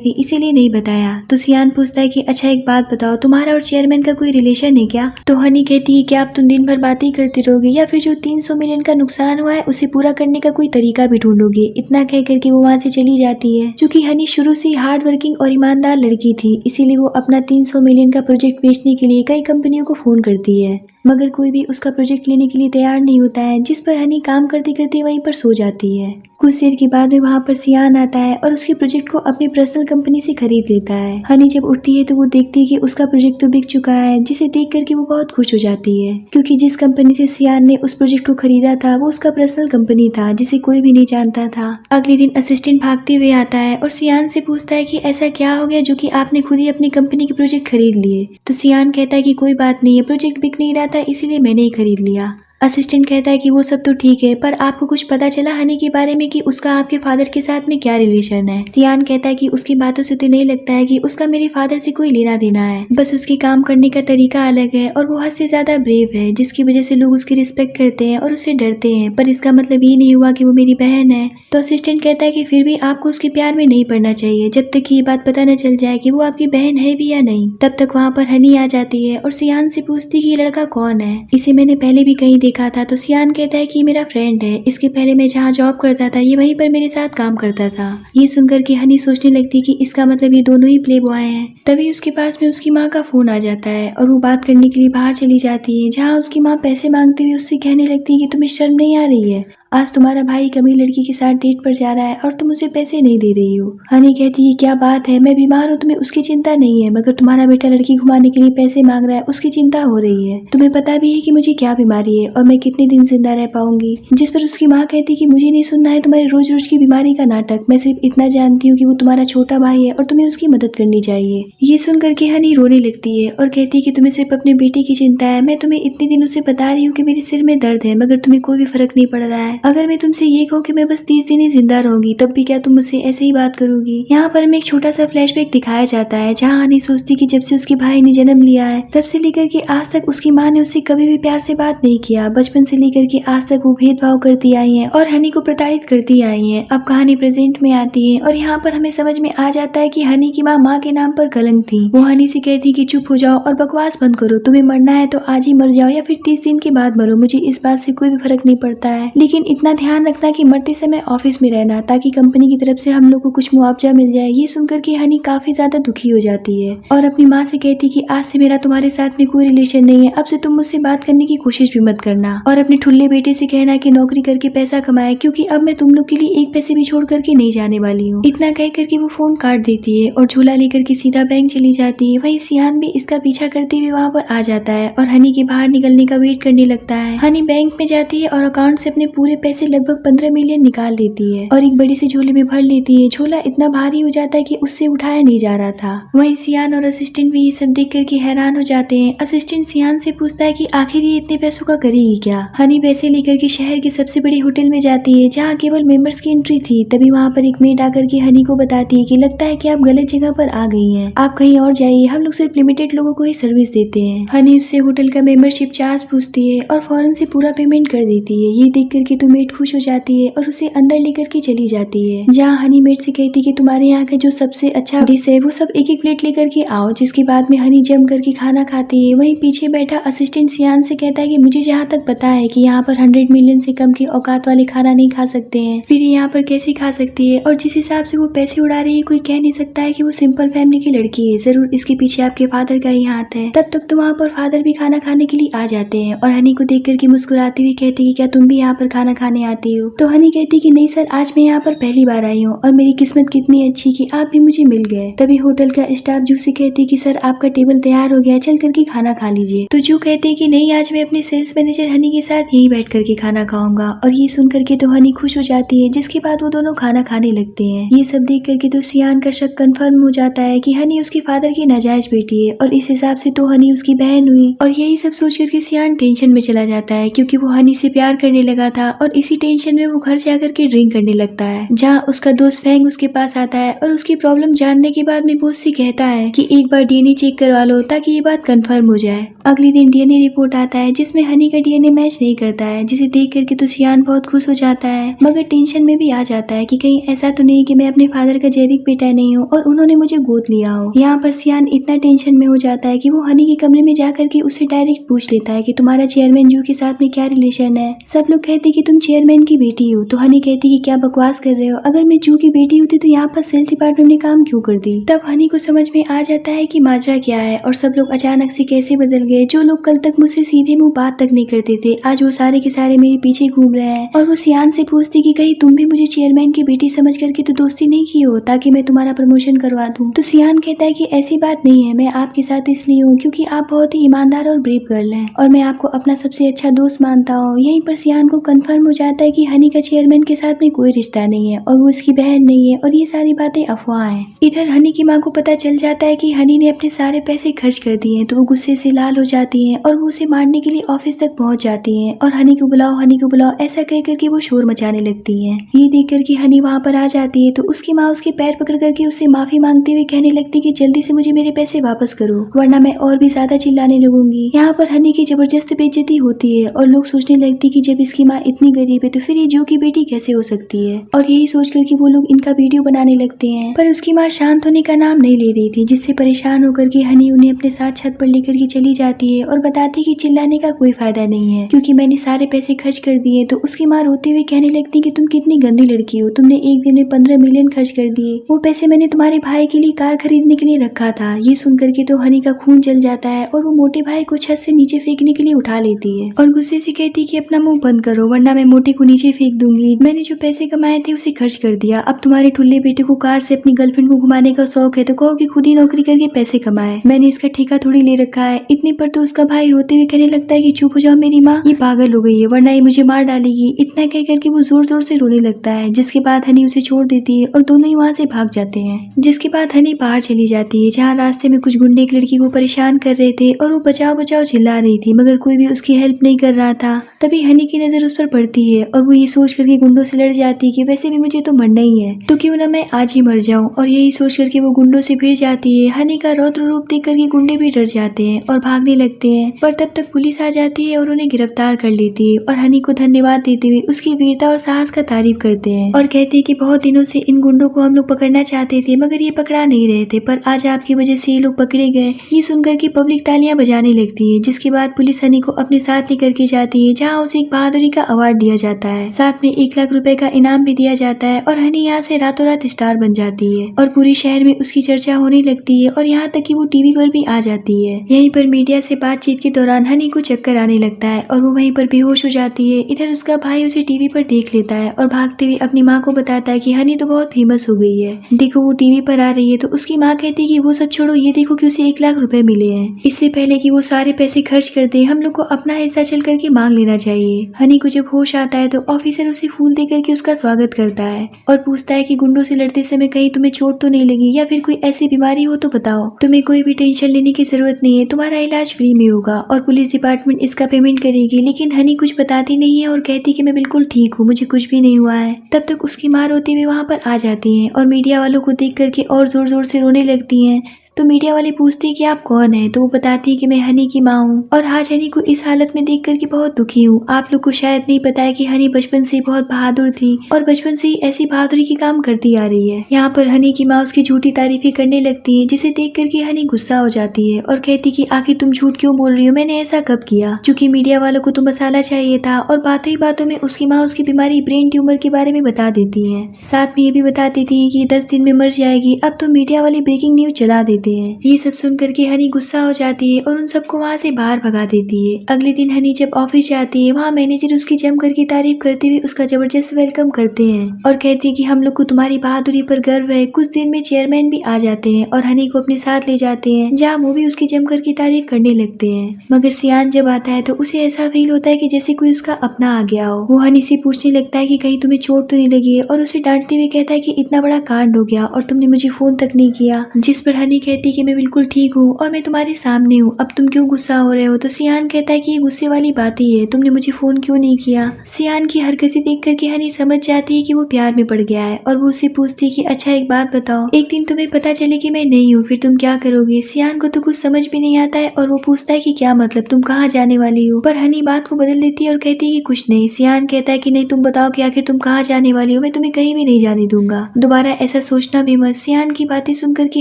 थी इसीलिए नहीं बताया। तो सियान पूछता है कि अच्छा एक बात बताओ, तुम्हारा और चेयरमैन का कोई रिलेशन है क्या? तो हनी कहती है कि आप तुम दिन भर बातें करते रहोगे या फिर जो 300 मिलियन का नुकसान हुआ है उसे पूरा करने का कोई तरीका भी ढूंढोगे। इतना कह करके वो वहाँ से चली जाती है। चूंकि हनी शुरू से हार्ड वर्किंग और ईमानदार लड़की थी, इसीलिए वो अपना 300 मिलियन का प्रोजेक्ट बेचने के लिए कई कंपनियों को फोन करती है, मगर कोई भी उसका प्रोजेक्ट लेने के लिए तैयार नहीं होता है, जिस पर हनी काम करते करते वहीं पर सो जाती है। कुछ देर के बाद में वहाँ पर सियान आता है और उसके प्रोजेक्ट को अपनी पर्सनल कंपनी से खरीद लेता है। हनी जब उठती है तो वो देखती है कि उसका प्रोजेक्ट तो बिक चुका है, जिसे देख करके वो बहुत खुश हो जाती है, क्योंकि जिस कंपनी से सियान ने उस प्रोजेक्ट को खरीदा था वो उसका पर्सनल कंपनी था जिसे कोई भी नहीं जानता था। अगले दिन असिस्टेंट भागते हुए आता है और सियान से पूछता है कि ऐसा क्या हो गया जो कि आपने खुद ही अपनी कंपनी के प्रोजेक्ट खरीद लिए? तो सियान कहता है कि कोई बात नहीं है, प्रोजेक्ट बिक नहीं रहा था इसीलिए मैंने ही खरीद लिया। असिस्टेंट कहता है कि वो सब तो ठीक है, पर आपको कुछ पता चला हनी के बारे में कि उसका आपके फादर के साथ में क्या रिलेशन है? सियान कहता है कि उसकी बातों से तो नहीं लगता है कि उसका मेरे फादर से कोई लेना देना है, बस उसके काम करने का तरीका अलग है और वो हद से ज्यादा ब्रेव है, जिसकी वजह से लोग उसकी रिस्पेक्ट करते हैं और उससे डरते हैं, पर इसका मतलब ये नहीं हुआ कि वो मेरी बहन है। तो असिस्टेंट कहता है कि फिर भी आपको उसके प्यार में नहीं पड़ना चाहिए जब तक ये बात पता न चल जाए कि वो आपकी बहन है भी या नहीं। तब तक वहाँ पर हनी आ जाती है और सियान से पूछती कि ये लड़का कौन है, इसे मैंने पहले भी कहीं देखा था। तो सियान कहता है कि मेरा फ्रेंड है, इसके पहले मैं जहाँ जॉब करता था ये वहीं पर मेरे साथ काम करता था। ये सुनकर के हनी सोचने लगती कि इसका मतलब ये दोनों ही प्ले बॉय हैं। तभी उसके पास में उसकी माँ का फोन आ जाता है और वो बात करने के लिए बाहर चली जाती है, जहाँ उसकी माँ पैसे मांगते हुए उससे कहने लगती है कि तुम्हें शर्म नहीं आ रही है? आज तुम्हारा भाई कमी लड़की के साथ डेट पर जा रहा है और तुम उसे पैसे नहीं दे रही हो। हनी कहती है क्या बात है, मैं बीमार हूँ, तुम्हें उसकी चिंता नहीं है, मगर तुम्हारा बेटा लड़की घुमाने के लिए पैसे मांग रहा है उसकी चिंता हो रही है। तुम्हें पता भी है कि मुझे क्या बीमारी है और मैं कितने दिन जिंदा रह पाऊंगी? जिस पर उसकी माँ कहती है कि मुझे नहीं सुनना है तुम्हारे रोज रोज की बीमारी का नाटक, मैं सिर्फ इतना जानती हूँ कि वो तुम्हारा छोटा भाई है और तुम्हें उसकी मदद करनी चाहिए। ये सुन करके हनी रोने लगती है और कहती है कि तुम्हें सिर्फ अपने बेटे की चिंता है, मैं तुम्हें इतने दिनों से बता रही हूँ कि मेरे सिर में दर्द है, मगर तुम्हें कोई भी फर्क नहीं पड़ रहा है। अगर मैं तुमसे ये कहूँ कि मैं बस 30 दिन ही जिंदा रहूंगी तब भी क्या तुम मुझसे ऐसे ही बात करोगी? यहाँ पर हमें एक छोटा सा फ्लैशबैक दिखाया जाता है, जहाँ हनी सोचती कि जब से उसके भाई ने जन्म लिया है तब से लेकर के आज तक उसकी माँ ने उससे कभी भी प्यार से बात नहीं किया। बचपन से लेकर के आज तक वो भेदभाव करती आई है और हनी को प्रताड़ित करती आई है। अब कहानी प्रेजेंट में आती है और यहाँ पर हमें समझ में आ जाता है कि हनी की माँ के नाम पर कलंक थी। वो हनी से कहती कि चुप हो जाओ और बकवास बंद करो, तुम्हें मरना है तो आज ही मर जाओ या फिर 30 दिन के बाद मरो, मुझे इस बात से कोई भी फर्क नहीं पड़ता है, लेकिन इतना ध्यान रखना कि मरते समय ऑफिस में रहना ताकि कंपनी की तरफ से हम लोग को कुछ मुआवजा मिल जाए। ये सुनकर के हनी काफी ज्यादा दुखी हो जाती है और अपनी माँ से कहती कि आज से मेरा तुम्हारे साथ में कोई रिलेशन नहीं है, अब से तुम मुझसे बात करने की कोशिश भी मत करना और अपने ठुल्ले बेटे से कहना कि नौकरी करके पैसा कमाए, क्योंकि अब मैं तुम लोग के लिए एक पैसे भी छोड़ करके नहीं जाने वाली हूँ। इतना कह करके वो फोन काट देती है और झोला लेकर के सीधा बैंक चली जाती है। वहीं सियान भी इसका पीछा करते हुए वहाँ पर आ जाता है और हनी के बाहर निकलने का वेट करने लगता है। हनी बैंक में जाती है और अकाउंट से अपने पूरे पैसे लगभग 15 मिलियन निकाल लेती है और एक बड़ी सी झोले में भर लेती है। झोला इतना भारी हो जाता है कि उससे उठाया नहीं जा रहा था। वहीं सियान और असिस्टेंट भी ये सब देख करके हैरान हो जाते हैं। असिस्टेंट सियान से पूछता है कि आखिर ये इतने पैसों का करेगी क्या? हनी पैसे लेकर के शहर के सबसे बड़ी होटल में जाती है जहाँ केवल मेंबर्स की एंट्री थी। तभी वहाँ पर एक मेड आकर के हनी को बताती है कि लगता है कि आप गलत जगह पर आ गई हैं, आप कहीं और जाइए, हम लोग सिर्फ लिमिटेड लोगों को ही सर्विस देते हैं। हनी उससे होटल का मेंबरशिप चार्ज पूछती है और फौरन से पूरा पेमेंट कर देती है। ये देख करके तो तो मेड खुश हो जाती है और उसे अंदर लेकर के चली जाती है, जहाँ हनी मेड से कहती है कि तुम्हारे यहाँ का जो सबसे अच्छा डिश है वो सब एक एक प्लेट लेकर के आओ। जिसके बाद में हनी जम करके खाना खाती है। वहीं पीछे बैठा असिस्टेंट सियान से कहता है कि मुझे जहाँ तक पता है कि यहाँ पर 100 मिलियन से कम के औकात वाले खाना नहीं खा सकते हैं, फिर यहाँ पर कैसे खा सकती है। और जिस हिसाब से वो पैसे उड़ा रही है कोई कह नहीं सकता है कि वो सिंपल फैमिली की लड़की है, जरूर इसके पीछे आपके फादर का ही हाथ है। तब तक तो वहाँ पर फादर भी खाना खाने के लिए आ जाते हैं और हनी को देख करके मुस्कुराती हुई कहती है कि क्या तुम भी यहाँ पर खाना खाने आती हो। तो हनी कहती कि नहीं सर, आज मैं यहाँ पर पहली बार आई हूँ और मेरी किस्मत कितनी अच्छी कि आप भी मुझे मिल गए। तभी होटल का स्टाफ जू से कहती कि सर आपका टेबल तैयार हो गया, चल करके खाना खा लीजिए। तो जू कहती कि नहीं, आज मैं अपने सेल्स मैनेजर हनी के साथ यहीं बैठ करके खाना खाऊंगा। और ये सुन करके तो हनी खुश हो जाती है, जिसके बाद वो दोनों खाना खाने लगते हैं। ये सब देख करके तो सियान का शक कंफर्म हो जाता है कि हनी उसके फादर की नाजायज बेटी है और इस हिसाब से तो हनी उसकी बहन हुई। और यही सब सोच करके सियान टेंशन में चला जाता है, क्योंकि वो हनी से प्यार करने लगा था और इसी टेंशन में वो घर जाकर के ड्रिंक करने लगता है, जहाँ उसका दोस्त फैंग उसके पास आता है और उसकी प्रॉब्लम जानने के बाद में वो उससे कहता है कि एक बार डीएनए चेक करवा लो ताकि ये बात कंफर्म हो जाए। अगले दिन डीएनए रिपोर्ट आता है जिसमें हनी का डीएनए मैच नहीं करता है, जिसे देख करके तो सियान बहुत खुश हो जाता है, मगर टेंशन में भी आ जाता है कि कहीं ऐसा तो नहीं कि मैं अपने फादर का जैविक बेटा नहीं हूँ और उन्होंने मुझे गोद लिया हो। यहाँ पर सियान इतना टेंशन में हो जाता है कि वो हनी के कमरे में जाकर के उससे डायरेक्ट पूछ लेता है कि तुम्हारा चेयरमैन जू के साथ में क्या रिलेशन है। सब लोग कहते कि तुम चेयरमैन की बेटी हो। तो हनी कहती कि क्या बकवास कर रहे हो, अगर मैं जू की बेटी होती तो यहाँ पर सेल्स डिपार्टमेंट में काम क्यों करती। तब हनी को समझ में आ जाता है कि माजरा क्या है और सब लोग अचानक से कैसे बदल गए। जो लोग कल तक मुझसे सीधे मुंह बात तक नहीं करते थे, आज वो सारे के सारे मेरे पीछे घूम रहे हैं। और वो सियान से पूछती कि कहीं तुम भी मुझे चेयरमैन की बेटी समझ करके तो दोस्ती नहीं की हो ताकि मैं तुम्हारा प्रमोशन करवा दूं। तो सियान कहता है कि ऐसी बात नहीं है, मैं आपके साथ इसलिए हूँ क्योंकि आप बहुत ही ईमानदार और ब्रेव गर्ल हैं और मैं आपको अपना सबसे अच्छा दोस्त मानता हूँ। यहीं पर सियान को कंफर्म हो जाता है कि हनी का चेयरमैन के साथ में कोई रिश्ता नहीं है और वो उसकी बहन नहीं है और ये सारी बातें अफवाह हैं। इधर हनी की माँ को पता चल जाता है कि हनी ने अपने सारे पैसे खर्च कर दिए हैं, तो वो गुस्से से लाल हो जाती है और वो उसे मारने के लिए ऑफिस तक पहुंच जाती है और हनी को बुलाओ, हनी को बुलाओ ऐसा कह करके वो शोर मचाने लगती है। ये देख करके हनी वहाँ पर आ जाती है तो उसकी माँ उसके पैर पकड़ करके उससे माफी मांगते हुए कहने लगती कि जल्दी से मुझे मेरे पैसे वापस करो वरना मैं और भी ज्यादा चिल्लाने लगूंगी। यहाँ पर हनी की जबरदस्त बेइज्जती होती है और लोग सोचने लगती कि जब इसकी माँ इतनी गरीब है तो फिर ये जू की बेटी कैसे हो सकती है। और यही सोच करके वो लोग इनका वीडियो बनाने लगते हैं, पर उसकी माँ शांत होने का नाम नहीं ले रही थी, जिससे परेशान होकर के हनी उन्हें अपने साथ छत पर लेकर के चली जाती है और बताती कि चिल्लाने का कोई फायदा नहीं है क्योंकि मैंने सारे पैसे खर्च कर दिए। तो उसकी माँ रोते हुए कहने लगती कि तुम कितनी गंदी लड़की हो, तुमने एक दिन में 15 मिलियन खर्च कर दिए, वो पैसे मैंने तुम्हारे भाई के लिए कार खरीदने के लिए रखा था। ये सुन करके तो हनी का खून जल जाता है और वो मोटे भाई को छत से नीचे फेंकने के लिए उठा लेती है और गुस्से से कहती कि अपना मुंह बंद करो वरना मैं मोटे को नीचे फेंक दूंगी। मैंने जो पैसे कमाए थे उसे खर्च कर दिया, अब तुम्हारे ठुल्ले बेटे को कार से अपनी गर्लफ्रेंड को घुमाने का शौक है तो कहो कि खुद ही नौकरी करके पैसे कमाए, मैंने इसका ठेका थोड़ी ले रखा है। इतने पर तो उसका भाई रोते हुए कहने लगता है कि चुप हो जाओ मेरी माँ, ये पागल हो गई है वरना ये मुझे मार डालेगी। इतना कह करके वो जोर जोर से रोने लगता है, जिसके बाद हनी उसे छोड़ देती है और दोनों ही वहाँ से भाग जाते हैं। जिसके बाद हनी बाहर चली जाती है, जहाँ रास्ते में कुछ गुंडे एक लड़की को परेशान कर रहे थे और वो बचाओ बचाओ चिल्ला रही थी, मगर कोई भी उसकी हेल्प नहीं कर रहा था। तभी हनी की नजर उस पर पड़ती है और वो ये सोच करके गुंडों से लड़ जाती है कि वैसे भी मुझे तो मरना ही है तो क्यों ना मैं आज ही मर जाऊं। और यही सोच करके वो गुंडों से भिड़ जाती है। हनी का रौद्र रूप देख करके गुंडे भी डर जाते हैं और भागने लगते हैं, पर तब तक पुलिस आ जाती है और उन्हें गिरफ्तार कर लेती है और हनी को धन्यवाद देते हुए उसकी वीरता और साहस का तारीफ करते हैं और कहते हैं कि बहुत दिनों से इन गुंडों को हम लोग पकड़ना चाहते थे मगर ये पकड़ा नहीं रहे थे, पर आज आपकी वजह से ये लोग पकड़े गए। ये सुनकर के पब्लिक तालियां बजाने लगती है। जिसके बाद पुलिस हनी को अपने साथ लेकर के जाती है, जहाँ उसे एक बहादुरी का अवार्ड दिया जाता है, साथ में 1 लाख रुपए का इनाम भी दिया जाता है और हनी यहाँ से रातों रात स्टार बन जाती है और पूरे शहर में उसकी चर्चा होने लगती है और यहाँ तक कि वो टीवी पर भी आ जाती है। यहीं पर मीडिया से बातचीत के दौरान हनी को चक्कर आने लगता है और वो वहीं पर बेहोश हो जाती है। इधर उसका भाई उसे टीवी पर देख लेता है और भागते हुए अपनी माँ को बताता है कि हनी तो बहुत फेमस हो गई है, देखो वो टीवी पर आ रही है। तो उसकी माँ कहती है कि वो सब छोड़ो, ये देखो कि उसे 1 लाख रुपए मिले हैं। इससे पहले कि वो सारे पैसे खर्च कर दे हम लोग को अपना हिस्सा चल करके मांग लेना चाहिए। हनी को जब होश आता है तो ऑफिसर उसे फूल दे करके उसका स्वागत करता है और पूछता है कि गुंडों से लड़ते समय कहीं तुम्हें चोट तो नहीं लगी या फिर कोई ऐसी बीमारी हो तो बताओ, तुम्हें कोई भी टेंशन लेने की जरूरत नहीं है, तुम्हारा इलाज फ्री में होगा और पुलिस डिपार्टमेंट इसका पेमेंट करेगी। लेकिन हनी कुछ बताती नहीं है और कहती कि मैं बिल्कुल ठीक हूँ, मुझे कुछ भी नहीं हुआ है। तब तक उसकी माँ रोते हुए वहाँ पर आ जाती है और मीडिया वालों को देख करके और जोर जोर से रोने लगती है। तो मीडिया वाले पूछते हैं कि आप कौन है, तो वो बताती है कि मैं हनी की माँ हूँ और आज हनी को इस हालत में देख करके बहुत दुखी हूँ। आप लोग को शायद नहीं पता है कि हनी बचपन से बहुत बहादुर थी और बचपन से ही ऐसी बहादुरी के काम करती आ रही है। यहाँ पर हनी की माँ उसकी झूठी तारीफें करने लगती है, जिसे देख करके हनी गुस्सा हो जाती है और कहती कि आखिर तुम झूठ क्यों बोल रही हो, मैंने ऐसा कब किया। चूंकि मीडिया वालों को तो मसाला चाहिए था और बातों ही बातों में उसकी माँ उसकी बीमारी ब्रेन ट्यूमर के बारे में बता देती है। साथ में ये भी बता देती है कि 10 दिन में मर जाएगी। अब तो मीडिया वाले ब्रेकिंग न्यूज चला देते हैं। ये सब सुन करके हनी गुस्सा हो जाती है और उन सबको वहाँ से बाहर भगा देती है। अगले दिन हनी जब ऑफिस जाती है, वहाँ मैनेजर उसकी जम करके तारीफ करते हुए उसका जबरदस्त वेलकम करते हैं और कहते हैं कि हम लोग को तुम्हारी बहादुरी पर गर्व है। कुछ दिन में चेयरमैन भी आ जाते हैं और हनी को अपने साथ ले जाते हैं, जहाँ वो भी उसकी जमकर की तारीफ करने लगते हैं। मगर सियान जब आता है तो उसे ऐसा फील होता है कि जैसे कोई उसका अपना आ गया हो। वो हनी से पूछने लगता है कि कहीं तुम्हें चोट तो नहीं लगी है और उसे डांटते हुए कहता है कि इतना बड़ा कांड हो गया और तुमने मुझे फोन तक नहीं किया। जिस पर हनी कहती है कि मैं बिल्कुल ठीक हूँ और मैं तुम्हारे सामने हूँ, अब तुम क्यों गुस्सा हो रहे हो। तो सियान कहता है कि ये गुस्से वाली बात ही है, तुमने मुझे फोन क्यों नहीं किया। सियान की हरकतें देख करके हनी समझ जाती है कि वो प्यार में पड़ गया है और वो उससे पूछती है कि अच्छा एक बात बताओ, एक दिन तुम्हें पता चले कि मैं नहीं हूँ, फिर तुम क्या करोगे। सियान को तो कुछ समझ भी नहीं आता है और वो पूछता है कि क्या मतलब, तुम कहाँ जाने वाली हो। पर हनी बात को बदल देती है और कहती है कि कुछ नहीं। सियान कहता है कि नहीं, तुम बताओ कि आखिर तुम कहाँ जाने वाली हो, मैं तुम्हें कहीं भी नहीं जाने दूंगा, दोबारा ऐसा सोचना भी मत। सियान की बातें सुनकर के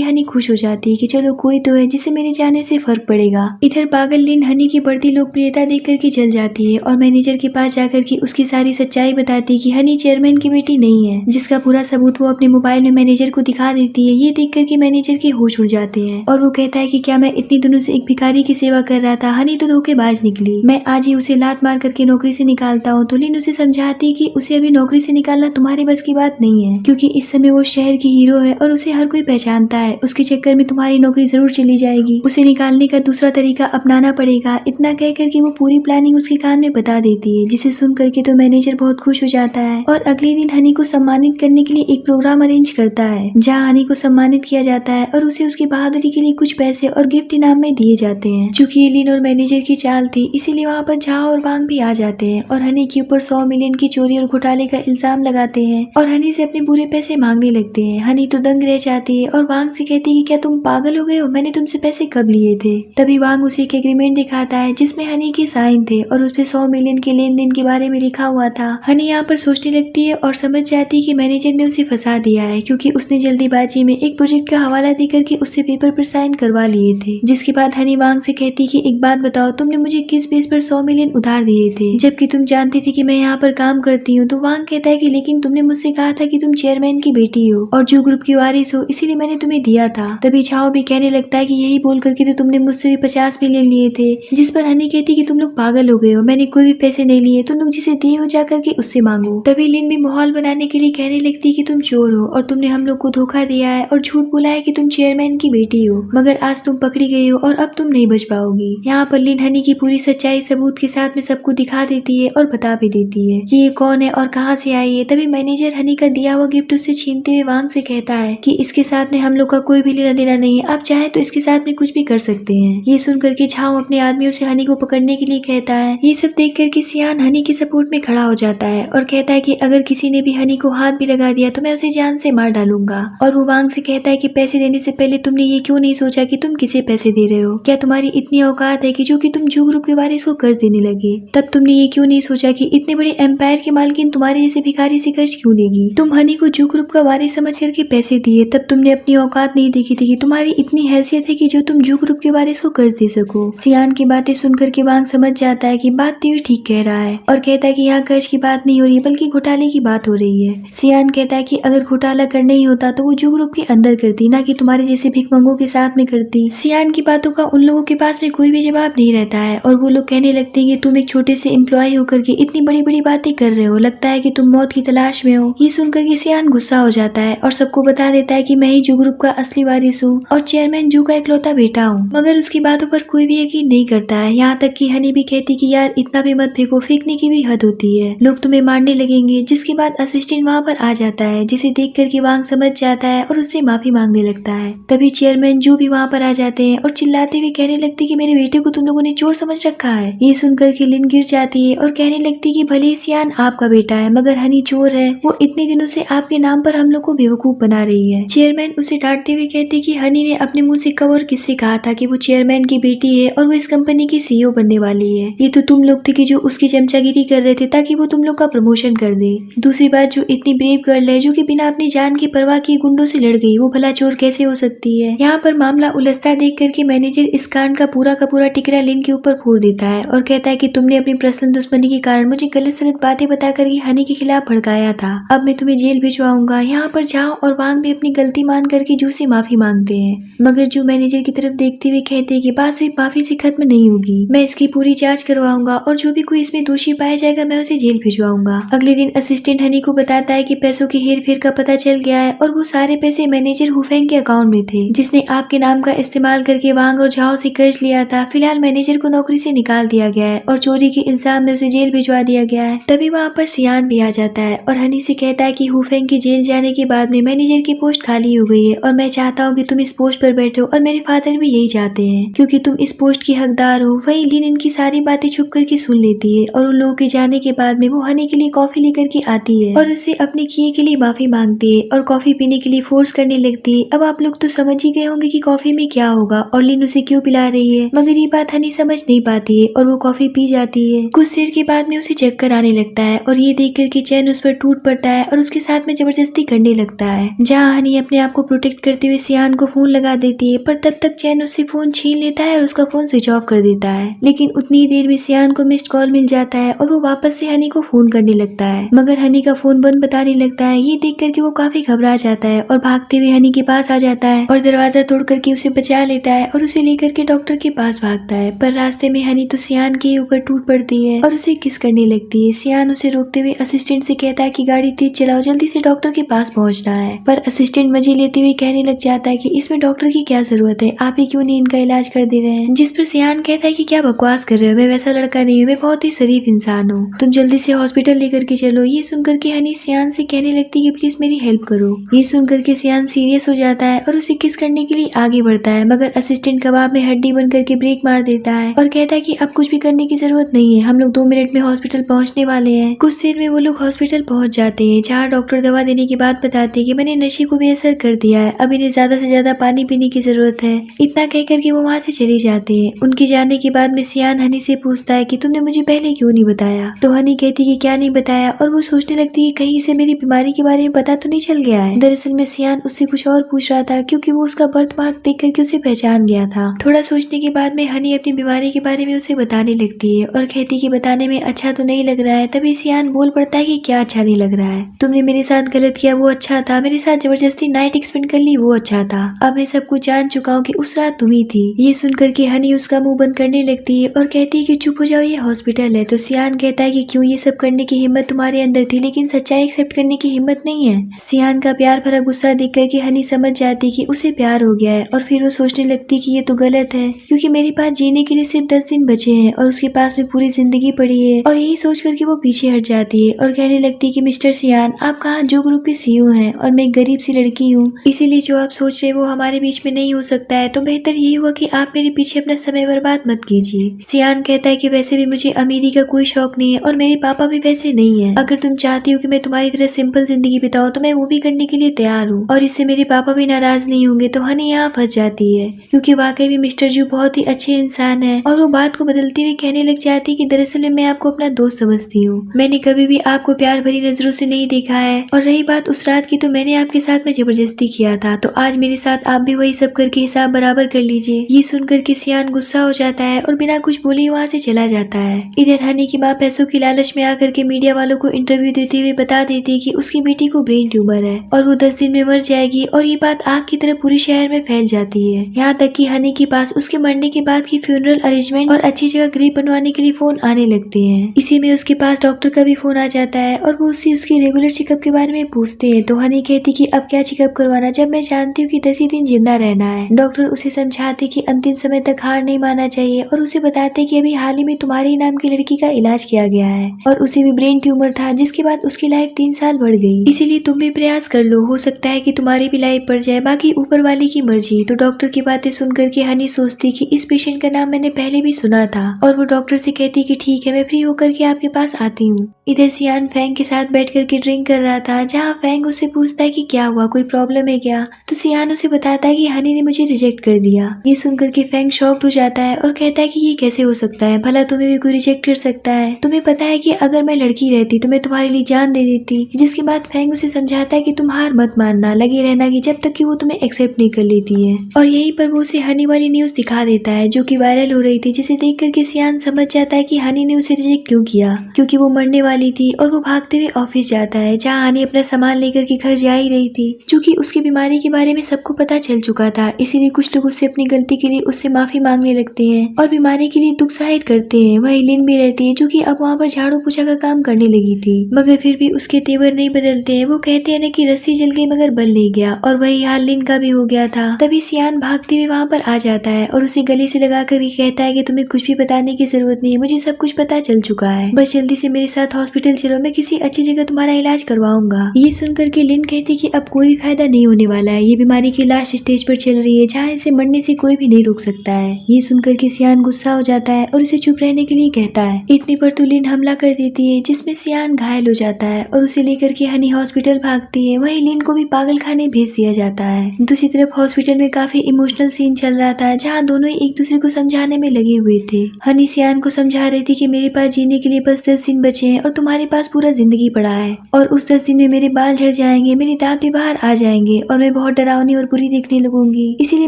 हनी खुश हो जाती है कि चलो कोई तो है जिसे मेरे जाने से फर्क पड़ेगा। इधर पागल लिन हनी की बढ़ती लोकप्रियता देख करके जल जाती है और मैनेजर के पास जाकर के उसकी सारी सच्चाई बताती है कि हनी चेयरमैन की बेटी नहीं है, जिसका पूरा सबूत वो अपने मोबाइल में मैनेजर को दिखा देती है। ये देख करके मैनेजर के होश उड़ जाते हैं और वो कहता है कि क्या मैं इतनी दिनों से एक भिखारी की सेवा कर रहा था, हनी तो धोखेबाज निकली, मैं आज ही उसे लात मार करके नौकरी से निकालता हूँ। तो लिन उसे समझाती है कि उसे अभी नौकरी से निकालना तुम्हारे बस की बात नहीं है, क्योंकि इस समय वो शहर की हीरो है और उसे हर कोई पहचानता है, उसके चक्कर में तुम्हारी नौकरी जरूर चली जाएगी, उसे निकालने का दूसरा तरीका अपनाना पड़ेगा। इतना कह करके वो पूरी प्लानिंग उसके कान में बता देती है, जिसे सुन करके तो मैनेजर बहुत खुश हो जाता है और अगले दिन हनी को सम्मानित करने के लिए एक प्रोग्राम अरेंज करता है, जहाँ हनी को सम्मानित किया जाता है और उसे उसकी बहादुरी के लिए कुछ पैसे और गिफ्ट इनाम में दिए जाते हैं। चूंकि ये लिन और मैनेजर की चाल थी, इसीलिए वहाँ पर झा और वांग भी आ जाते हैं और हनी के ऊपर 100 मिलियन की चोरी और घोटाले का इल्जाम लगाते हैं और हनी से अपने पूरे पैसे मांगने लगते हैं। हनी तो दंग रह जाती है और वांग से कहती है कि क्या तुम पागल हो गए हो, मैंने तुमसे पैसे कब लिए थे। तभी वांग उसे एक एग्रीमेंट दिखाता है जिसमें हनी के साइन थे और उसपे 100 मिलियन के लेन देन के बारे में लिखा हुआ था। हनी यहाँ पर सोचने लगती है और समझ जाती है कि मैनेजर ने उसे फंसा दिया है, क्योंकि उसने जल्दीबाजी में एक प्रोजेक्ट का हवाला देकर के उससे पेपर पर साइन करवा लिए थे। जिसके बाद हनी वांग से कहती कि एक बात बताओ, तुमने मुझे किस बेस पर 100 मिलियन उधार दिए थे, जबकि तुम जानती थी कि मैं यहाँ पर काम करती हूँ। तो वांग कहता है कि लेकिन तुमने मुझसे कहा था कि तुम चेयरमैन की बेटी हो और जो ग्रुप की वारिस हो, इसीलिए मैंने तुम्हें दिया था। तभी झाओ भी कहने लगता है कि यही बोल करके तो तुमने मुझसे भी 50 मिलियन लिए थे। जिस पर हनी कहती कि तुम लोग पागल हो गए हो, मैंने कोई भी पैसे नहीं लिए, तुम लोग जिसे दिए हो जाकर के उससे मांगो। तभी लिन भी माहौल बनाने के लिए कहने लगती कि तुम चोर हो और तुमने हम लोग को धोखा दिया है और झूठ बोला है कि तुम चेयरमैन की बेटी हो, मगर आज तुम पकड़ी गई हो और अब तुम नहीं बच पाओगी। यहाँ पर लिन हनी की पूरी सच्चाई सबूत के साथ में सबको दिखा देती है और बता भी देती है कि ये कौन है और कहाँ से आई है। तभी मैनेजर हनी का दिया हुआ गिफ्ट उससे छीनते हुए वांग से कहता है कि इसके साथ में हम लोग का कोई भी लेना देना नहीं है, आप चाहे तो इसके साथ में कुछ भी कर सकते हैं। ये सुन करके झाओ अपने आदमियों से हनी को पकड़ने के लिए कहता है। ये सब देख करके सियान हनी के सपोर्ट में खड़ा हो जाता है और कहता है कि अगर किसी ने भी हनी को हाथ भी लगा दिया तो मैं उसे जान से मार डालूंगा। और वो वांग से कहता है कि पैसे देने से पहले तुमने ये क्यों नहीं सोचा कि तुम किसे पैसे दे रहे हो, क्या तुम्हारी इतनी औकात है कि जो कि तुम जू ग्रुप के वारिस को कर्ज देने लगे। तब तुमने ये क्यों नहीं सोचा कि इतने बड़े एम्पायर के मालकिन तुम्हारे जैसे भिखारी से कर्ज क्यों लेगी। तुम हनी को जू ग्रुप का वारिस समझ करके पैसे दिए, तब तुमने अपनी औकात नहीं देखी थी कि तुम्हारी इतनी हैसियत है कि जो तुम जू ग्रुप के वारिस को कर्ज दे सको। सियान की बातें सुनकर के वांग समझ जाता है कि बात तो ठीक कह रहा है और कहता है कि यहाँ कर्ज की बात नहीं हो रही बल्कि घोटाले की बात हो रही है। सियान कहता है कि अगर घोटाला करना ही होता तो वो जू ग्रुप के अंदर करती, ना कि तुम्हारे जैसे भिखमंगों के साथ में करती। सियान की बातों का उन लोगों के पास में कोई भी जवाब नहीं रहता है और वो लोग कहने लगते हैं कि तुम एक छोटे से एम्प्लॉय होकर के इतनी बड़ी बड़ी बातें कर रहे हो, लगता है कि तुम मौत की तलाश में हो। ये सुनकर के सियान गुस्सा हो जाता है और सबको बता देता है कि मैं ही जू ग्रुप का असली वारिस हूँ और चेयरमैन जू का इकलौता बेटा हूँ। मगर उसकी बातों पर कोई भी यकीन नहीं करता है, यहाँ तक कि हनी भी कहती कि यार इतना भी मत फेंको, फेंकने की भी हद होती है, लोग तुम्हें मारने लगेंगे। जिसके बाद असिस्टेंट वहाँ पर आ जाता है, जिसे देख करके वांग समझ जाता है और उससे माफी मांगने लगता है। तभी चेयरमैन जू भी वहाँ पर आ जाते हैं और चिल्लाते हुए कहने लगते कि मेरे बेटे को तुम लोगों ने चोर समझ रखा है। ये सुनकर के लिन गिर जाती है और कहने लगती कि भले सियान आपका बेटा है मगर हनी चोर है, वो इतने दिनों से आपके नाम पर हम लोग को बेवकूफ बना रही है। चेयरमैन उसे डांटते हुए कहते कि हनी ने अपने मुंह से कब और किससे कहा था कि वो चेयरमैन की बेटी है और वो इस कंपनी की सीईओ बनने वाली है। ये तो तुम लोग थे कि जो उसकी चमचागिरी कर रहे थे ताकि वो तुम लोग का प्रमोशन कर दे। दूसरी बात, जो इतनी ब्रेव गर्ल है जो कि बिना अपनी जान की परवाह किए गुंडों से लड़ गई, वो भला चोर कैसे हो सकती है। यहाँ पर मामला उलझता देख करके मैनेजर इस कांड का पूरा टिकरा लिन के ऊपर फोड़ देता है और कहता है कि तुमने अपनी पर्सनल दुश्मनी के कारण मुझे गलत सलत बातें बता कर हनी के खिलाफ भड़काया था। अब मैं तुम्हें जेल भिजवाऊंगा। यहाँ पर जाओ और वांग भी अपनी गलती मान करके जू से माफी मांगते हैं, मगर जू मैनेजर की तरफ देखते हुए कहते हैं कि बात सिर्फ माफी से खत्म नहीं होगी, मैं इसकी पूरी जांच करवाऊंगा और जो भी कोई इसमें दोषी पाया जाएगा मैं उसे जेल भिजवाऊंगा। अगले दिन असिस्टेंट हनी को बताता है कि पैसों की हेर फेर का पता चल गया है और वो सारे पैसे मैनेजर हुफेंग के अकाउंट में थे, जिसने आपके नाम का इस्तेमाल करके वांग और झाओ से कर्ज लिया था। फिलहाल मैनेजर को नौकरी से निकाल दिया गया है और चोरी के इल्जाम में उसे जेल भिजवा दिया गया है। तभी वहाँ पर सियान भी आ जाता है और हनी से कहता है कि हुफेंग के जेल जाने के बाद में मैनेजर की पोस्ट खाली हो गई है और मैं चाहता हूँ कि तुम इस पोस्ट पर बैठो और मेरे फादर भी यही चाहते हैं क्योंकि तुम इस पोस्ट की हकदार हो। वही लिन इनकी सारी बातें छुप करके सुन लेती है और उन लोगों के जाने के बाद में वो हनी के लिए कॉफी लेकर के आती है और उससे अपने किए के लिए माफी मांगती है और कॉफी पीने के लिए फोर्स करने लगती है। अब आप लोग तो समझ ही गए होंगे कि कॉफी में क्या होगा और लिन उसे क्यों पिला रही है, मगर ये बात हनी समझ नहीं पाती है और वो कॉफी पी जाती है। कुछ देर के बाद में उसे चक्कर आने लगता है और ये देख कर के चैन उस पर टूट पड़ता है और उसके साथ में जबरदस्ती करने लगता है। जहाँ हनी अपने आप को प्रोटेक्ट करते हुए सियान को फोन लगा देती है, पर तब तक चैन उससे फोन छीन लेता है और उसका फोन स्विच ऑफ कर देता है। लेकिन उतनी ही देर में सियान को मिस्ड कॉल मिल जाता है और वो वापस से हनी को फोन करने लगता है, मगर हनी का फोन बंद बताने लगता है। ये देख करके वो काफी घबरा जाता है और भागते हुए हनी के पास आ जाता है और दरवाजा तोड़ करके उसे बचा लेता है और उसे लेकर के डॉक्टर के पास भागता है। पर रास्ते में हनी तो सियान के ऊपर टूट पड़ती है और उसे किस करने लगती है। सियान उसे रोकते हुए असिस्टेंट से कहता है कि गाड़ी तेज चलाओ, जल्दी से डॉक्टर के पास पहुंचना है। पर असिस्टेंट मजे लेते हुए कहने लग जाता है कि इसमें डॉक्टर की क्या जरूरत है, आप ही क्यों नहीं इनका इलाज कर दे रहे हैं। जिस पर सियान कहता है कि क्या बकवास कर रहे हो, मैं वैसा लड़का नहीं हूँ, मैं बहुत ही शरीफ इंसान हूँ, तुम जल्दी से हॉस्पिटल लेकर के चलो। ये सुनकर के हनी सियान से कहने लगती है कि प्लीज मेरी हेल्प करो। ये सुनकर के सियान सीरियस हो जाता है और उसे किस करने के लिए आगे बढ़ता है, मगर असिस्टेंट कबाब में हड्डी बन करके ब्रेक मार देता है और कहता है कि अब कुछ भी करने की जरूरत नहीं है, हम लोग 2 मिनट में हॉस्पिटल पहुंचने वाले हैं। कुछ देर में वो लोग हॉस्पिटल पहुंच जाते हैं, जहाँ डॉक्टर दवा देने की बात बताते हैं कि मैंने नशे को बेअसर कर दिया है, अब इन्हें ज्यादा से ज्यादा पानी पीने की जरूरत है। इतना कह करके वो वहाँ से चले जाते हैं। उनके जाने के बाद में सियान हनी से पूछता है कि तुमने मुझे पहले क्यों नहीं बताया। तो हनी कहती है कि क्या नहीं बताया, और वो सोचने लगती है कहीं से मेरी बीमारी के बारे में पता तो नहीं चल गया है। दरअसल में सियान उससे कुछ और पूछ रहा था क्योंकि वो उसका बर्थ मार्क देख करके उसे पहचान गया था। थोड़ा सोचने के बाद में हनी अपनी बीमारी के बारे में उसे बताने लगती है और कहती कि बताने में अच्छा तो नहीं लग रहा है। तभी सियान बोल पड़ता है कि क्या अच्छा नहीं लग रहा है, तुमने मेरे साथ गलत किया वो अच्छा था, मेरे साथ जबरदस्ती नाइट एक्सपेंड कर ली वो अच्छा था, अब मैं सब कुछ जान चुका हूँ कि उस रात तुम ही थी। ये सुनकर के हनी उसका मुंह बंद करने लगती है और कहती है कि चुप हो जाओ, ये हॉस्पिटल है। तो सियान कहता है कि क्यों, ये सब करने की हिम्मत तुम्हारे अंदर थी लेकिन सच्चाई एक्सेप्ट करने की हिम्मत नहीं है। सियान का प्यार भरा गुस्सा देख करके हनी समझ जाती कि उसे प्यार हो गया है और फिर वो सोचने लगती कि ये तो गलत है क्योंकि मेरे पास जीने के लिए सिर्फ 10 दिन बचे हैं और उसके पास में पूरी जिंदगी पड़ी है। और यही सोच करके वो पीछे हट जाती है और कहने लगती है कि मिस्टर सियान, आप कहाँ जो ग्रुप के सीईओ हैं और मैं एक गरीब सी लड़की हूँ, इसीलिए जो आप सोच रहे वो हमारे बीच में नहीं हो सकता है, तो बेहतर यही हुआ कि आप मेरे पीछे अपना समय बर्बाद मत कीजिए। सियान कहता है कि वैसे भी मुझे अमीरी का कोई शौक नहीं है और मेरे पापा भी वैसे नहीं है, अगर तुम चाहती हो कि मैं तुम्हारी तरह सिंपल जिंदगी बिताऊं तो मैं वो भी करने के लिए तैयार हूँ और इससे मेरे पापा भी नाराज नहीं होंगे। तो हनी यहाँ फंस जाती है क्योंकि वाकई भी मिस्टर जू बहुत ही अच्छे इंसान है और वो बात को बदलते हुए कहने लग जाती है कि दरअसल मैं आपको अपना दोस्त समझती हूँ, मैंने कभी भी आपको प्यार भरी नजरों से नहीं देखा है, और रही बात उस रात की तो मैंने आपके साथ में जबरदस्ती किया था, तो आज मेरे साथ आप भी वही सब करके हिसाब बराबर कर लीजिए। ये सुनकर के सियान गुस्सा हो जाता है और बिना कुछ बोले वहाँ से चला जाता है। इधर हनी की माँ पैसों की लालच में आकर के मीडिया वालों को इंटरव्यू देते हुए बता देती है कि उसकी बेटी को ब्रेन ट्यूमर है और वो 10 दिन में मर जाएगी, और ये बात आग की तरह पूरे शहर में फैल जाती है। यहाँ तक कि हनी के पास उसके मरने के बाद की फ्यूनरल अरेंजमेंट और अच्छी जगह ग्रेव बनवाने के लिए फोन आने लगते हैं। इसी में उसके पास डॉक्टर का भी फोन आ जाता है और वो उससे उसके रेगुलर चेकअप के बारे में पूछते हैं। तो हनी कहती कि अब क्या चेकअप करवाना जब मैं जानती हूँ कि 10 ही दिन जिंदा रहना है। डॉक्टर उसे समझाते कि अंतिम समय तक हार नहीं मानना चाहिए और उसे बताते कि अभी हाल ही में तुम्हारे ही नाम की लड़की का इलाज किया गया है और उसे भी ब्रेन ट्यूमर था, जिसके बाद उसकी लाइफ 3 साल बढ़ गई, इसीलिए तुम भी प्रयास कर लो, हो सकता है कि तुम्हारी भी लाइफ बढ़ जाए, बाकी ऊपर वाले की मर्जी। तो डॉक्टर की बातें सुनकर के हनी सोचती कि इस पेशेंट का नाम मैंने पहले भी सुना था, और वो डॉक्टर से कहती कि ठीक है मैं फ्री होकर के आपके पास आती हूँ। इधर सियान फैंग के साथ बैठ करके ड्रिंक कर रहा था, जहाँ फैंग उससे पूछता है कि क्या हुआ, कोई प्रॉब्लम है क्या। तो सियान उसे बताता है कि हनी ने मुझे रिजेक्ट कर दिया। ये सुनकर के फैंग शॉक्ड हो जाता है और कहता है कि ये कैसे हो सकता है, भला तुम्हें भी कोई रिजेक्ट कर सकता है? तुम्हें पता है कि अगर मैं लड़की रहती तो मैं तुम्हारे लिए जान दे देती। जिसके बाद फैंग उसे समझाता है कि तुम हार मत मानना, लगे रहना कि जब तक कि वो तुम्हें एक्सेप्ट नहीं कर लेती है। और यहीं पर वो उसे हनी वाली न्यूज दिखा देता है जो कि वायरल हो रही थी, जिसे देख करके सियान समझ जाता है कि हनी ने उसे रिजेक्ट क्यों किया, क्योंकि वो मरने वाली थी। और वो भागते हुए ऑफिस जाता है जहाँ हनी अपना सामान लेकर के घर जा ही रही थी। चूंकि उसकी बीमारी के बारे में सबको पता चल चुका था, इसीलिए कुछ लोग उससे अपनी गलती के लिए उससे माफी मांगने लगते हैं और बीमारी के लिए दुख जाहिर करते हैं। वही लिन भी रहती है जो कि अब वहाँ पर झाड़ू पोछा का काम करने लगी थी, मगर फिर भी उसके तेवर नहीं बदलते हैं। वो कहते हैं ना कि रस्सी जल गई मगर बल नहीं गया, और वही हाल लिन का भी हो गया था। तभी सियान भागते हुए वहाँ पर आ जाता है और उसे गले से लगा कर कहता है कि तुम्हें कुछ भी बताने की जरूरत नहीं है, मुझे सब कुछ पता चल चुका है, बस जल्दी से मेरे साथ हॉस्पिटल चलो, मैं किसी अच्छी जगह तुम्हारा इलाज करवाऊंगा। ये सुनकर के लिन कहती कि अब कोई भी फायदा नहीं होने वाला है, ये बीमारी की लास्ट स्टेज पर चल रही है जहाँ इसे मरने से कोई भी नहीं रोक सकता है। ये सुनकर के सियान गुस्सा हो जाता है और उसे चुप रहने के लिए कहता है। इतने पर तो लिन हमला कर देती है जिसमें सियान घायल हो जाता है और उसे लेकर के हनी हॉस्पिटल भागती है। वहीं लिन को भी पागल खाने भेज दिया जाता है। दूसरी तरफ हॉस्पिटल में काफी इमोशनल सीन चल रहा था जहाँ दोनों एक दूसरे को समझाने में लगे हुए थे। हनी सियान को समझा रही थी कि मेरे पास जीने के लिए बस 10 दिन बचे हैं और तुम्हारे पास पूरा जिंदगी पड़ा है, और उस 10 दिन में मेरे बाल झड़ जाएंगे, मेरे दांत भी बाहर आ जाएंगे और मैं बहुत डरावनी और बुरी दिखने लगूंगी। इसीलिए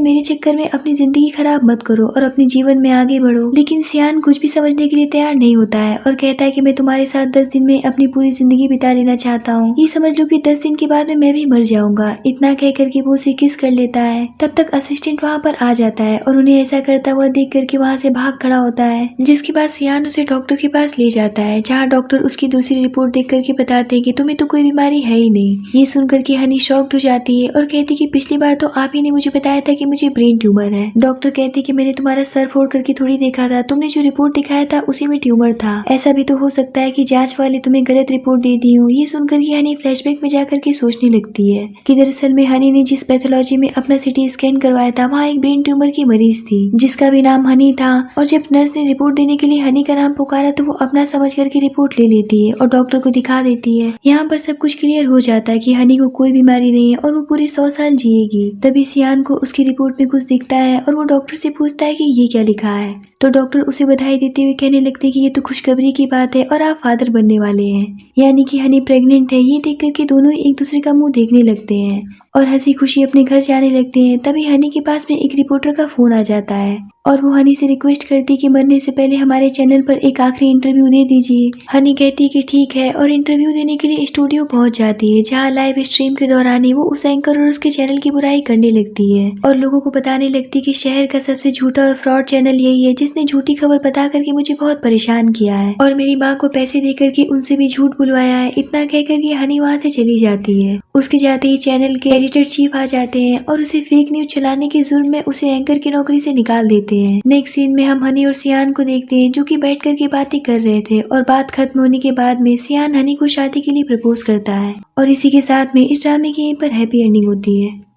मेरे चक्कर में अपनी जिंदगी खराब मत करो और अपने जीवन में आगे बढ़ो। लेकिन सियान कुछ भी समझने के लिए तैयार नहीं होता है और कहता है कि मैं तुम्हारे साथ 10 दिन में अपनी पूरी जिंदगी बिता लेना चाहता हूँ। ये समझ लो कि 10 दिन के बाद में मैं भी मर जाऊंगा। इतना कह करके वो उसे किस कर लेता है। तब तक असिस्टेंट वहाँ पर आ जाता है और उन्हें ऐसा करता हुआ देख करके वहाँ से भाग खड़ा होता है। जिसके बाद सियान उसे डॉक्टर के पास ले जाता है जहाँ डॉक्टर उसकी दूसरी रिपोर्ट देख करके बताते हैं कि तुम्हें तो कोई बीमारी है ही नहीं। ये सुनकर के हनी शॉक्ड हो जाती है और कहती कि पिछली बार तो आप ही ने मुझे बताया था कि मुझे ब्रेन ट्यूमर है। डॉक्टर कहते कि मैंने तुम्हारा सर फोड़ करके थोड़ी देखा था, तुमने जो रिपोर्ट दिखाया था उसी में ट्यूमर था। ऐसा भी तो हो सकता है कि जांच वाले तुम्हें गलत रिपोर्ट दे दी हो। ये सुनकर के हनी फ्लैशबैक में जाकर के सोचने लगती है कि दरअसल में हनी ने जिस पैथोलॉजी में अपना सिटी स्कैन करवाया था वहाँ एक ब्रेन ट्यूमर की मरीज थी जिसका भी नाम हनी था। और जब नर्स ने रिपोर्ट देने के लिए हनी का नाम पुकारा तो वो अपना समझ करके रिपोर्ट ले लेती है और डॉक्टर को दिखा देती है। यहाँ पर सब कुछ क्लियर हो जाता है कि हनी को कोई बीमारी नहीं है और वो पूरे 100 साल जिएगी। तभी सियान को उसकी रिपोर्ट में कुछ दिखता है और वो डॉक्टर से पूछता है कि ये क्या लिखा है। तो डॉक्टर उसे बधाई देते हुए कहने लगते हैं कि ये तो खुशखबरी की बात है और आप फादर बनने वाले हैं, यानी कि हनी प्रेग्नेंट है। ये देख करके दोनों एक दूसरे का मुंह देखने लगते हैं और हंसी खुशी अपने घर जाने लगते हैं। तभी हनी के पास में एक रिपोर्टर का फोन आ जाता है और वो हनी से रिक्वेस्ट करती है कि मरने से पहले हमारे चैनल पर एक आखिरी इंटरव्यू दे दीजिए। हनी कहती है कि ठीक है और इंटरव्यू देने के लिए स्टूडियो पहुंच जाती है जहां लाइव स्ट्रीम के दौरान ही वो उस एंकर और उसके चैनल की बुराई करने लगती है और लोगों को बताने लगती है कि शहर का सबसे झूठा और फ्रॉड चैनल यही है जिसने झूठी खबर बता करके मुझे बहुत परेशान किया है और मेरी माँ को पैसे दे करके उनसे भी झूठ बुलवाया है। इतना कह करके हनी वहाँ से चली जाती है। उसके जाते ही चैनल के एडिटर चीफ आ जाते हैं और उसे फेक न्यूज चलाने के जुर्म में उसे एंकर की नौकरी से निकाल देते हैं। नेक्स्ट सीन में हम हनी और सियान को देखते हैं जो कि बैठ करके बातें कर रहे थे और बात खत्म होने के बाद में सियान हनी को शादी के लिए प्रपोज करता है और इसी के साथ में इस ड्रामे की यहीं पर हैप्पी एंडिंग होती है।